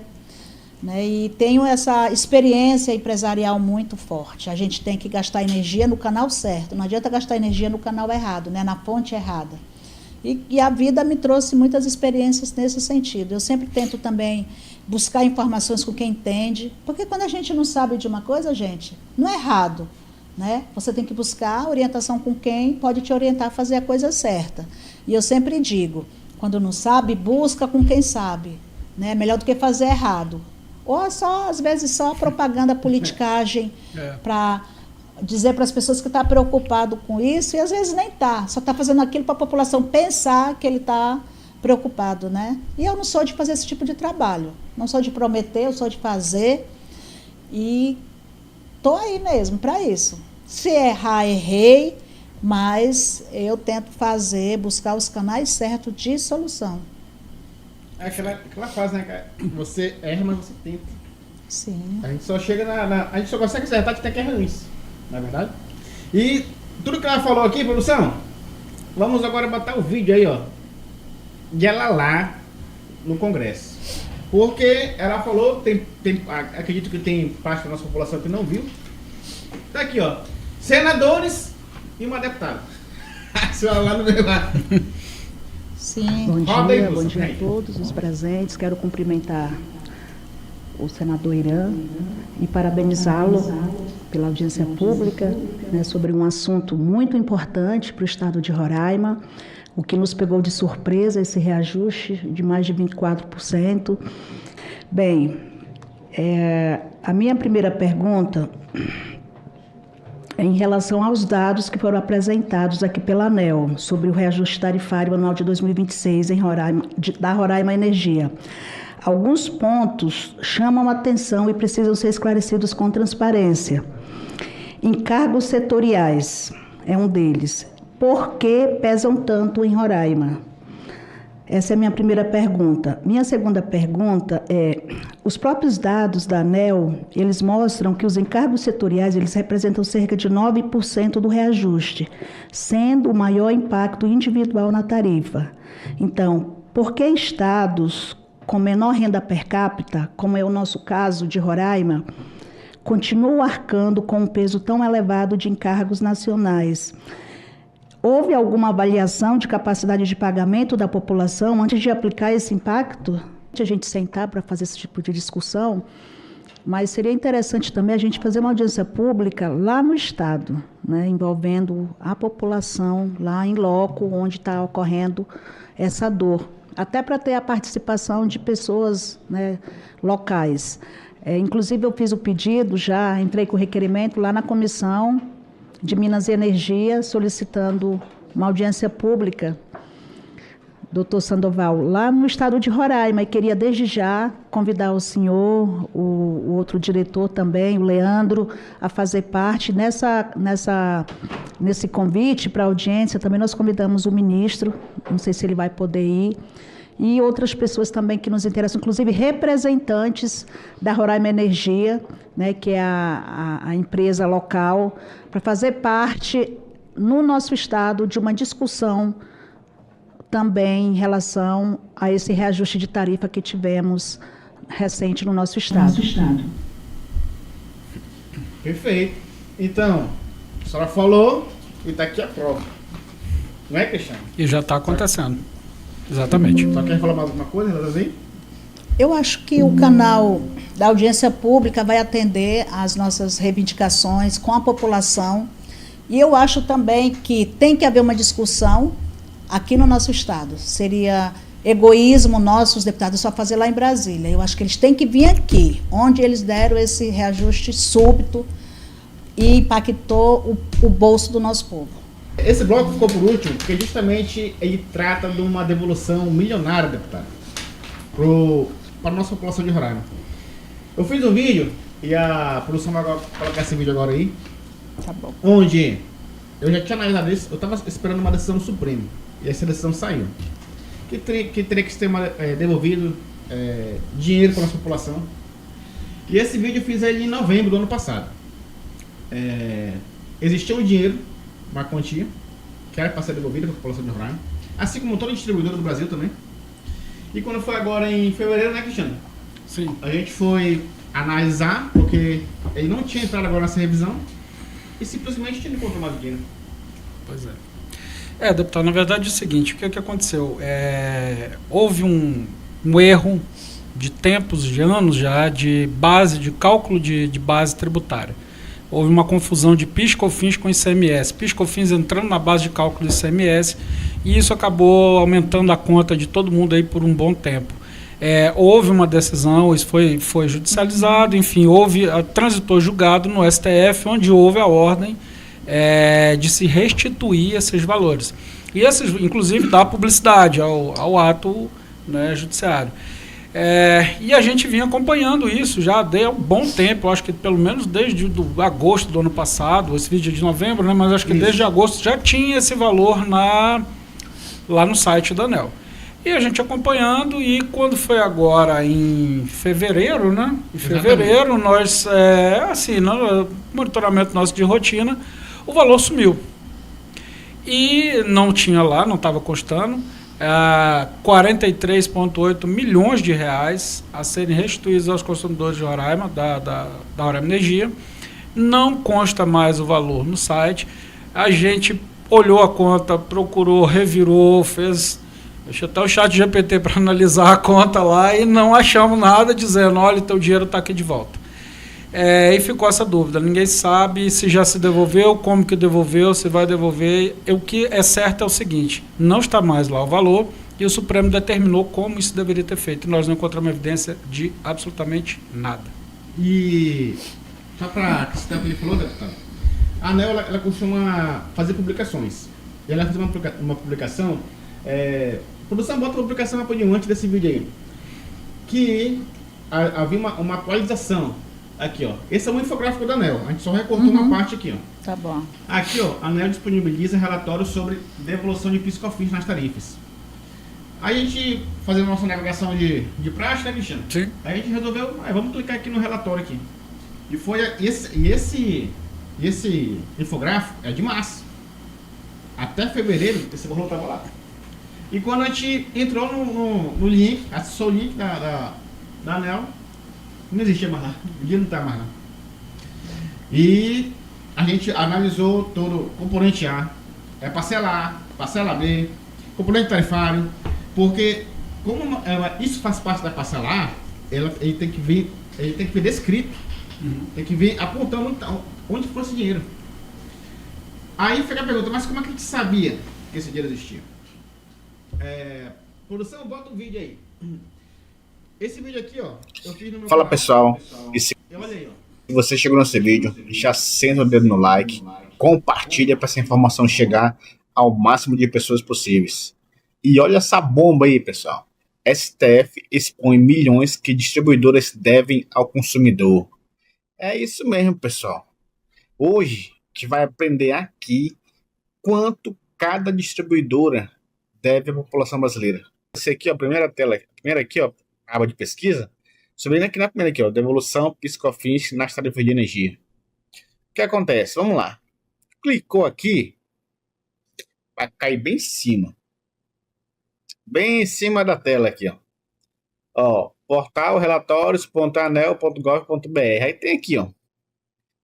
né? E tenho essa experiência empresarial muito forte. A gente tem que gastar energia no canal certo, não adianta gastar energia no canal errado, né? Na fonte errada. E a vida me trouxe muitas experiências nesse sentido. Eu sempre tento também buscar informações com quem entende, porque quando a gente não sabe de uma coisa, gente, não é errado, né? Você tem que buscar orientação com quem pode te orientar a fazer a coisa certa. E eu sempre digo, quando não sabe, busca com quem sabe, né? Melhor do que fazer errado. Ou às vezes só propaganda, politicagem, para dizer para as pessoas que está preocupado com isso, e às vezes nem está, só está fazendo aquilo para a população pensar que ele está preocupado, né? E eu não sou de fazer esse tipo de trabalho, não sou de prometer, eu sou de fazer, e estou aí mesmo para isso. Se errar, errei, mas eu tento buscar os canais certos de solução. É aquela frase, né, cara? Você erra, mas você tenta. Sim. A gente só chega a gente só consegue acertar de ter que errar isso. Não é verdade? E tudo que ela falou aqui, produção, vamos agora botar o vídeo aí, ó, de ela lá no Congresso. Porque ela falou, acredito que tem parte da nossa população que não viu. Tá aqui, ó, senadores e uma deputada. A senhora lá no meio lá. Sim. Bom dia a todos os presentes. Quero cumprimentar o senador Irã e parabenizá-lo pela audiência pública, né, sobre um assunto muito importante para o estado de Roraima, o que nos pegou de surpresa, esse reajuste de mais de 24%. Bem, a minha primeira pergunta é em relação aos dados que foram apresentados aqui pela ANEEL sobre o reajuste tarifário anual de 2026 em Roraima, da Roraima Energia. Alguns pontos chamam a atenção e precisam ser esclarecidos com transparência. Encargos setoriais é um deles. Por que pesam tanto em Roraima? Essa é a minha primeira pergunta. Minha segunda pergunta é, os próprios dados da ANEEL, eles mostram que os encargos setoriais, eles representam cerca de 9% do reajuste, sendo o maior impacto individual na tarifa. Então, por que estados com menor renda per capita, como é o nosso caso de Roraima, continuam arcando com um peso tão elevado de encargos nacionais? Houve alguma avaliação de capacidade de pagamento da população antes de aplicar esse impacto? Antes de a gente sentar para fazer esse tipo de discussão, mas seria interessante também a gente fazer uma audiência pública lá no Estado, né, envolvendo a população lá em loco, onde está ocorrendo essa dor, até para ter a participação de pessoas, né, locais. Inclusive, eu fiz o pedido, já entrei com o requerimento lá na Comissão de Minas e Energia, solicitando uma audiência pública, doutor Sandoval, lá no estado de Roraima, e queria desde já convidar o senhor, o outro diretor também, o Leandro, a fazer parte nesse convite para audiência. Também nós convidamos o ministro, não sei se ele vai poder ir, e outras pessoas também que nos interessam, inclusive representantes da Roraima Energia, né, que é a empresa local, para fazer parte, no nosso estado, de uma discussão também em relação a esse reajuste de tarifa que tivemos recente no nosso estado. Perfeito. Então, a senhora falou e está aqui a prova. Não é, Cristiano? E já está acontecendo. Exatamente. Só quer falar mais alguma coisa, Leandro? Eu acho que o canal da audiência pública vai atender às nossas reivindicações com a população. E eu acho também que tem que haver uma discussão aqui no nosso estado. Seria egoísmo nosso, os deputados, só fazer lá em Brasília. Eu acho que eles têm que vir aqui, onde eles deram esse reajuste súbito e impactou o bolso do nosso povo. Esse bloco ficou por último porque justamente ele trata de uma devolução milionária, deputado, para a nossa população de Roraima. Eu fiz um vídeo, e a produção vai colocar esse vídeo agora aí, Tá bom. onde eu já tinha analisado isso, eu estava esperando uma decisão do Supremo, e essa decisão saiu. Que teria que ser devolvido dinheiro para a nossa população. E esse vídeo eu fiz ele em novembro do ano passado. Existia um dinheiro, uma quantia, que era para ser devolvida para a população de Roraima, assim como toda distribuidora do Brasil também. E quando foi agora em fevereiro, né, Cristiano? Sim. A gente foi analisar, porque ele não tinha entrado agora nessa revisão, e simplesmente tinha encontrado mais dinheiro. Pois é. Deputado, na verdade é o seguinte, o que aconteceu? Houve um erro de tempos, de anos já, de cálculo de base tributária. Houve uma confusão de PIS/COFINS com ICMS. PIS/COFINS entrando na base de cálculo do ICMS, e isso acabou aumentando a conta de todo mundo aí por um bom tempo. Houve uma decisão, isso foi judicializado, enfim, transitou julgado no STF, onde houve a ordem de se restituir esses valores. E esses, inclusive, dá publicidade ao ato, né, judiciário. E a gente vinha acompanhando isso já há um bom tempo, acho que pelo menos desde agosto do ano passado, esse vídeo é de novembro, né, mas acho que desde agosto já tinha esse valor lá no site da ANEEL. E a gente acompanhando, e quando foi agora em fevereiro, né? Em fevereiro, nós, no monitoramento nosso de rotina, o valor sumiu. E não tinha lá, não estava constando, 43,8 milhões de reais a serem restituídos aos consumidores de Roraima, da Roraima Energia. Não consta mais o valor no site. A gente olhou a conta, procurou, revirou, deixa até o ChatGPT para analisar a conta lá, e não achamos nada dizendo, olha, teu dinheiro está aqui de volta. E ficou essa dúvida, ninguém sabe se já se devolveu, como que devolveu, se vai devolver. O que é certo é o seguinte, não está mais lá o valor, e o Supremo determinou como isso deveria ter feito. Nós não encontramos evidência de absolutamente nada. E só para citar o que ele falou, deputado, a ANEEL ela costuma fazer publicações. E ela fez uma publicação, a produção bota uma publicação rapidinho antes desse vídeo aí, que havia uma atualização. Aqui, ó. Esse é um infográfico da ANEEL. A gente só recortou uma parte aqui, ó. Tá bom. Aqui, ó, a ANEEL disponibiliza relatórios sobre devolução de PIS/COFINS nas tarifas. Aí a gente fazendo nossa navegação de praxe, né, Cristiano? Sim. Aí a gente resolveu, vamos clicar aqui no relatório aqui. E foi esse infográfico é de março. Até fevereiro, esse valor estava lá. E quando a gente entrou no link, acessou o link da ANEEL, não existia mais lá, o dia não está mais lá. E a gente analisou todo componente A, parcela A, parcela B, componente tarifário, porque como isso faz parte da parcela A, ele tem que vir descrito, tem que vir apontando onde foi esse dinheiro. Aí fica a pergunta, mas como é que a gente sabia que esse dinheiro existia? Produção, bota um vídeo aí. Esse vídeo aqui, ó, eu fiz no meu Fala canal, pessoal, e se olha aí, ó. você chegou nesse vídeo, já senta o dedo no like, compartilha para essa informação chegar ao máximo de pessoas possíveis. E olha essa bomba aí, pessoal. STF expõe milhões que distribuidoras devem ao consumidor. É isso mesmo, pessoal. Hoje, a gente vai aprender aqui quanto cada distribuidora deve à população brasileira. Esse aqui, ó, a primeira tela, primeira aqui, ó, aba de pesquisa. Subindo aqui na primeira aqui, ó, devolução PIS/COFINS nas tarifas de energia. O que acontece? Vamos lá. Clicou aqui, vai cair bem em cima. Bem em cima da tela aqui, ó. Ó, portal relatórios.anel.gov.br. Aí tem aqui, ó,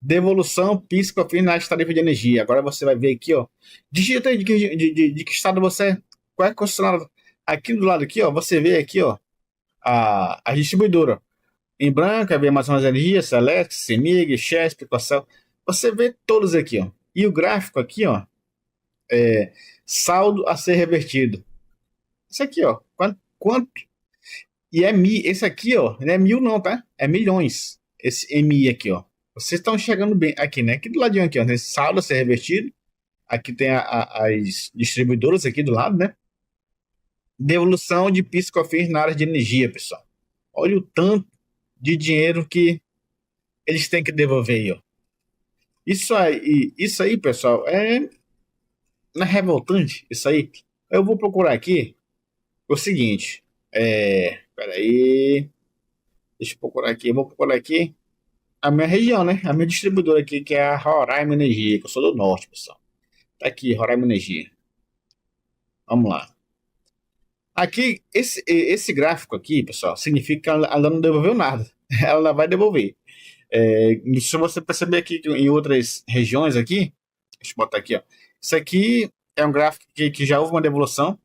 devolução PIS/COFINS nas tarifas de energia. Agora você vai ver aqui, ó, digita aí de que estado você é, qual é a concessionária. Aqui do lado aqui, ó, você vê aqui, ó, a distribuidora. Em branco, vem Amazonas Energia, Celeste, CEMIG, Chesp, Corcel. Você vê todos aqui, ó. E o gráfico aqui, ó, saldo a ser revertido. Isso aqui, ó, quanto? E esse aqui, ó, não é mil não, tá? É milhões. Esse MI aqui, ó. Vocês estão chegando bem aqui, né? Aqui do ladinho aqui, ó, tem saldo a ser revertido. Aqui tem as distribuidoras aqui do lado, né? Devolução de PIS/COFINS na área de energia, pessoal. Olha o tanto de dinheiro que eles têm que devolver aí, ó. Isso aí, pessoal, não é revoltante isso aí? Eu vou procurar aqui o seguinte, peraí, deixa eu procurar aqui, eu vou procurar aqui a minha região, né? A minha distribuidora aqui, que é a Roraima Energia, que eu sou do norte, pessoal. Tá aqui, Roraima Energia. Vamos lá. Aqui, esse gráfico aqui, pessoal, significa que ela não devolveu nada. Ela não vai devolver. Se você perceber aqui em outras regiões aqui, deixa eu botar aqui, ó. Isso aqui é um gráfico que já houve uma devolução.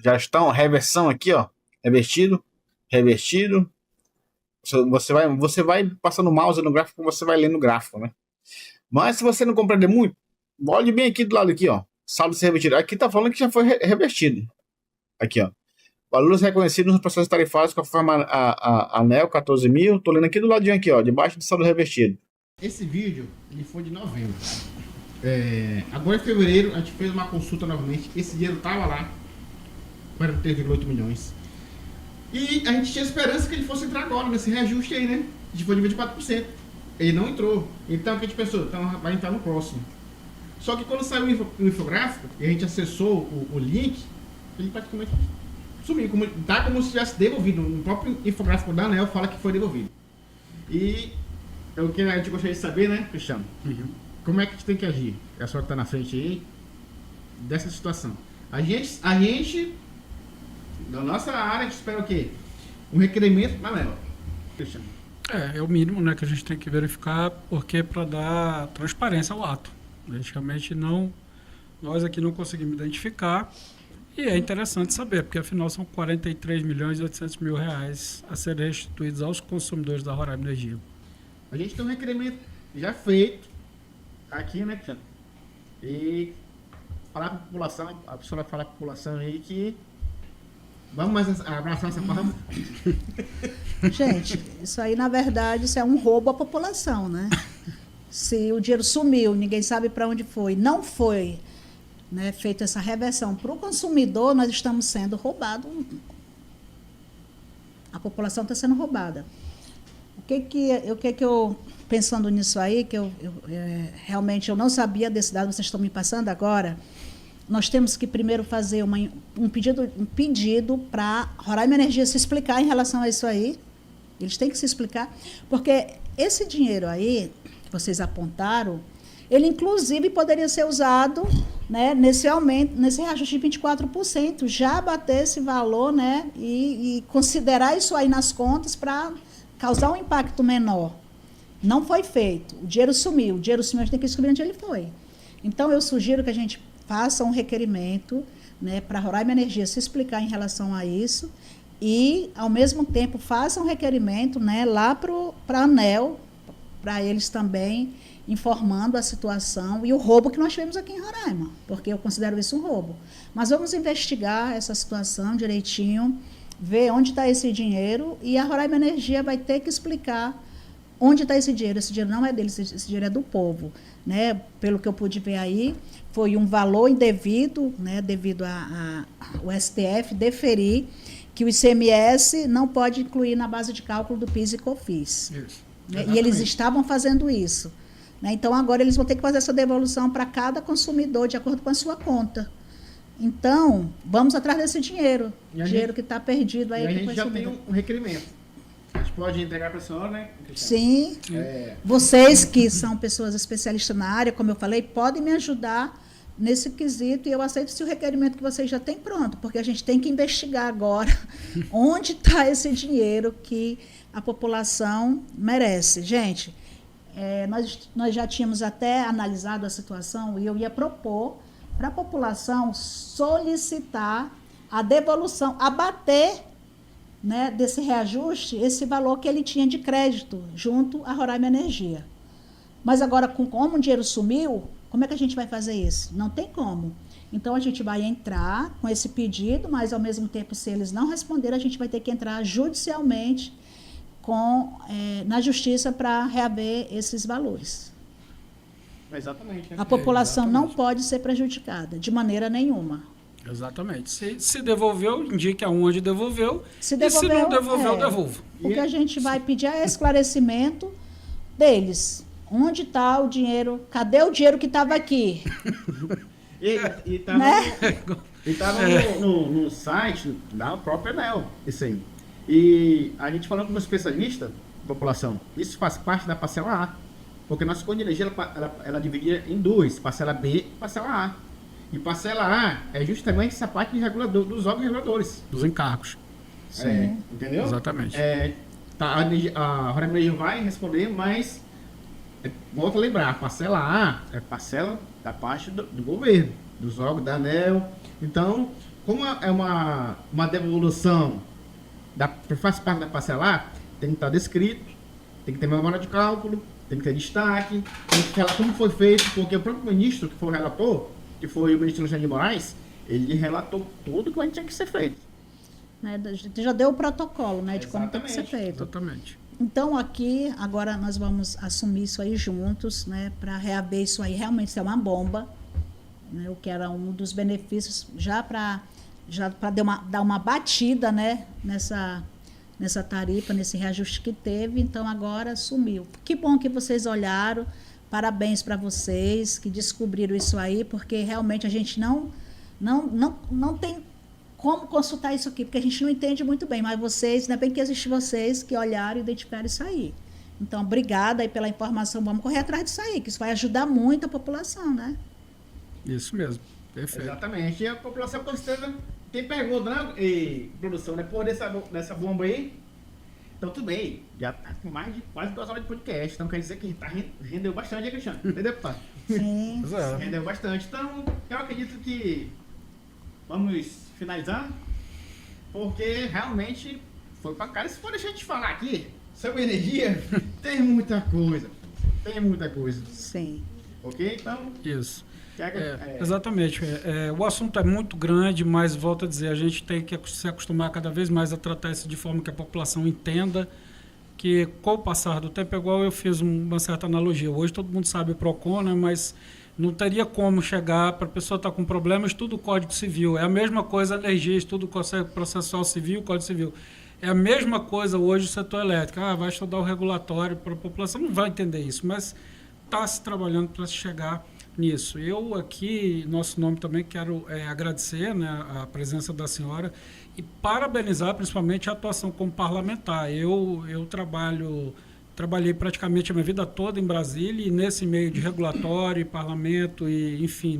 Já estão, reversão aqui, ó. Revertido. Você vai passando o mouse no gráfico, você vai lendo o gráfico, né? Mas se você não compreender muito, olhe bem aqui do lado aqui, ó. Saldo ser revertido. Aqui tá falando que já foi revertido. Aqui, ó. Valores reconhecidos nos processos tarifários conforme a ANEEL 14 mil. Tô lendo aqui do ladinho aqui, ó. Debaixo do saldo revertido. Esse vídeo, ele foi de novembro. Agora em fevereiro, a gente fez uma consulta novamente. Esse dinheiro tava lá. 43,8 milhões. E a gente tinha esperança que ele fosse entrar agora, nesse reajuste aí, né? A gente foi de 24%. Ele não entrou. Então, o que a gente pensou? Então, vai entrar no próximo. Só que quando saiu o infográfico, e a gente acessou o link, ele praticamente sumiu. Tá como se tivesse devolvido. No próprio infográfico da ANEEL fala que foi devolvido. E o que a gente gostaria de saber, né, Cristiano? Como é que a gente tem que agir? É a senhora que tá na frente aí dessa situação. A gente da nossa área, a gente espera o quê? Um requerimento da ANEEL. Cristiano. É o mínimo, né, que a gente tem que verificar, porque para dar transparência ao ato. Praticamente nós aqui não conseguimos identificar, e é interessante saber, porque afinal são 43 milhões e 800 mil reais a serem restituídos aos consumidores da Roraima Energia. A gente tem um requerimento já feito aqui, né, Cristiano? E falar para a população, a pessoa vai falar para a população aí que vamos mais abraçar essa palavra. Gente, isso aí, na verdade, isso é um roubo à população, né? Se o dinheiro sumiu, ninguém sabe para onde foi, não foi, né, feita essa reversão para o consumidor, nós estamos sendo roubados. A população está sendo roubada. O que eu pensando nisso aí, que realmente eu não sabia desse dado, vocês estão me passando agora, nós temos que primeiro fazer um pedido para Roraima Energia se explicar em relação a isso aí. Eles têm que se explicar, porque esse dinheiro aí, que vocês apontaram, ele inclusive poderia ser usado, né, nesse aumento, nesse reajuste de 24%, já bater esse valor, né, e considerar isso aí nas contas para causar um impacto menor. Não foi feito, o dinheiro sumiu, a gente tem que descobrir onde ele foi. Então, eu sugiro que a gente faça um requerimento, né, para a Roraima Energia se explicar em relação a isso e, ao mesmo tempo, faça um requerimento, né, lá para a ANEEL, para eles também informando a situação e o roubo que nós tivemos aqui em Roraima, porque eu considero isso um roubo. Mas vamos investigar essa situação direitinho, ver onde está esse dinheiro e a Roraima Energia vai ter que explicar onde está esse dinheiro. Esse dinheiro não é deles, esse dinheiro é do povo. Né? Pelo que eu pude ver aí, foi um valor indevido, né, devido ao STF deferir que o ICMS não pode incluir na base de cálculo do PIS e COFINS. Né? E eles estavam fazendo isso. Né? Então, agora eles vão ter que fazer essa devolução para cada consumidor, de acordo com a sua conta. Então, vamos atrás desse dinheiro. Dinheiro que está perdido aí. E a gente já tem um requerimento. A gente pode entregar para a senhora, né? Sim. Vocês que são pessoas especialistas na área, como eu falei, podem me ajudar nesse quesito e eu aceito se o requerimento que vocês já têm pronto, porque a gente tem que investigar agora onde está esse dinheiro que a população merece. Gente, nós já tínhamos até analisado a situação e eu ia propor para a população solicitar a devolução, abater, né, desse reajuste, esse valor que ele tinha de crédito junto à Roraima Energia. Mas agora, como o dinheiro sumiu, como é que a gente vai fazer isso? Não tem como. Então, a gente vai entrar com esse pedido, mas, ao mesmo tempo, se eles não responderem, a gente vai ter que entrar judicialmente na justiça para reaver esses valores. Exatamente. Né? A população não pode ser prejudicada, de maneira nenhuma. Exatamente. Se devolveu, indique aonde devolveu. Se devolveu, e se não devolveu, devolva. O que a gente vai pedir é esclarecimento deles. Onde está o dinheiro? Cadê o dinheiro que estava aqui? E estava né? no site da própria ANEEL, isso aí. E a gente falando com um especialista, população, isso faz parte da parcela A. Porque nossa conta de energia, ela dividia em duas, parcela B e parcela A. E parcela A é justamente essa parte de regulador, dos órgãos reguladores. Dos encargos. Sim. Entendeu? Exatamente. A Roraima Energia vai responder, mas volto a lembrar, a parcela A é parcela da parte do governo, dos órgãos da ANEEL. Então, como é uma devolução, faz parte da parcela A, tem que estar descrito, tem que ter memória de cálculo, tem que ter destaque, tem que falar como foi feito, porque o próprio ministro que foi o relator, que foi o ministro Alexandre de Moraes, ele relatou tudo que tinha que ser feito. Né, já deu o protocolo, né, de como tem que ser feito. Exatamente. Então, aqui, agora nós vamos assumir isso aí juntos, né, para reaver isso aí. Realmente, isso é uma bomba, né, o que era um dos benefícios, já para dar uma batida, né, nessa tarifa, nesse reajuste que teve. Então, agora sumiu. Que bom que vocês olharam. Parabéns para vocês que descobriram isso aí, porque realmente a gente não tem como consultar isso aqui, porque a gente não entende muito bem, mas vocês, ainda bem que existem vocês que olharam e identificaram isso aí. Então, obrigada aí pela informação, vamos correr atrás disso aí, que isso vai ajudar muito a população, né? Isso mesmo, perfeito. Exatamente, e a população com certeza tem pergunta, né, produção, né, por dessa bomba aí. Então, tudo bem, já tá com mais de quase 2 horas de podcast, então quer dizer que rendeu bastante, hein, Cristiano? Entendeu, pai? Sim. Rendeu bastante. Então, eu acredito que vamos finalizar, porque realmente foi pra cara. Se for deixar de falar aqui sobre energia, tem muita coisa. Sim. Ok? Então, isso. Exatamente. O assunto é muito grande, mas, volto a dizer, a gente tem que se acostumar cada vez mais a tratar isso de forma que a população entenda que, com o passar do tempo, igual eu fiz uma certa analogia. Hoje todo mundo sabe o PROCON, né, mas não teria como chegar para a pessoa estar com problemas, estuda o Código Civil. É a mesma coisa a energia, estuda o processual civil, o Código Civil. É a mesma coisa hoje o setor elétrico. Vai estudar o regulatório para a população, não vai entender isso, mas está se trabalhando para chegar nisso. Eu aqui, em nosso nome também, quero agradecer, né, a presença da senhora e parabenizar principalmente a atuação como parlamentar. Eu trabalhei praticamente a minha vida toda em Brasília e nesse meio de regulatório, parlamento e, enfim,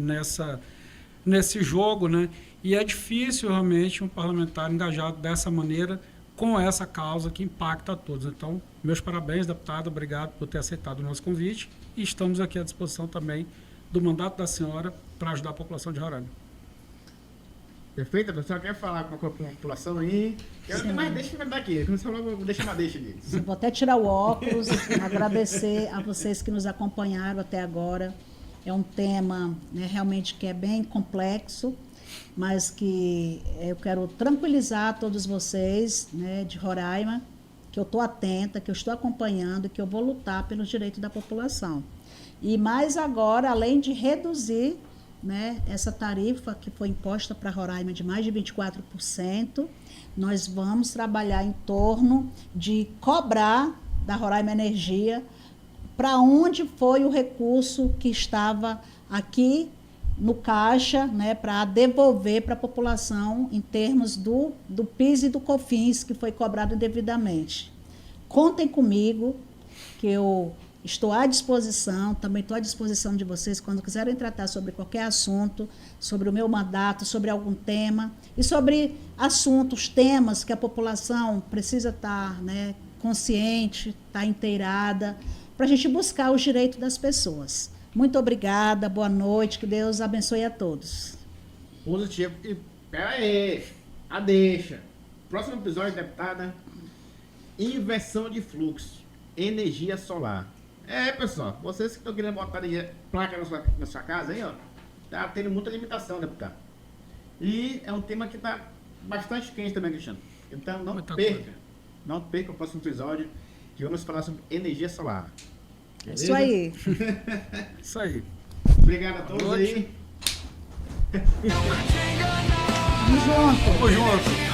nesse jogo, né? E é difícil realmente um parlamentar engajado dessa maneira com essa causa que impacta a todos. Então, meus parabéns, deputada, obrigado por ter aceitado o nosso convite e estamos aqui à disposição também do mandato da senhora para ajudar a população de Roraima. Perfeito, a senhora quer falar com a população aí? Quero que mais deixa daqui, quando você falou, vou deixar uma deixa aqui. Sim, vou até tirar o óculos e agradecer a vocês que nos acompanharam até agora. É um tema, né, realmente que é bem complexo, mas que eu quero tranquilizar todos vocês, né, de Roraima, que eu estou atenta, que eu estou acompanhando, que eu vou lutar pelos direitos da população. E mais agora, além de reduzir, né, essa tarifa que foi imposta para Roraima de mais de 24%, nós vamos trabalhar em torno de cobrar da Roraima Energia para onde foi o recurso que estava aqui no caixa, né, para devolver para a população em termos do PIS e do COFINS, que foi cobrado indevidamente. Contem comigo, que eu estou à disposição, também estou à disposição de vocês quando quiserem tratar sobre qualquer assunto, sobre o meu mandato, sobre algum tema, e sobre assuntos, temas que a população precisa estar, né, consciente, estar inteirada, para a gente buscar os direitos das pessoas. Muito obrigada, boa noite, que Deus abençoe a todos. Positivo. E pera aí, a deixa. Próximo episódio, deputada, inversão de fluxo, energia solar. Pessoal, vocês que estão querendo botar placa na sua casa aí, ó, tá tendo muita limitação, deputado. E é um tema que tá bastante quente também, Cristiano. Então não perca o próximo episódio, que vamos falar sobre energia solar. Beleza? Isso aí. Isso aí. Obrigado a todos aí. Vamos junto. Tamo junto.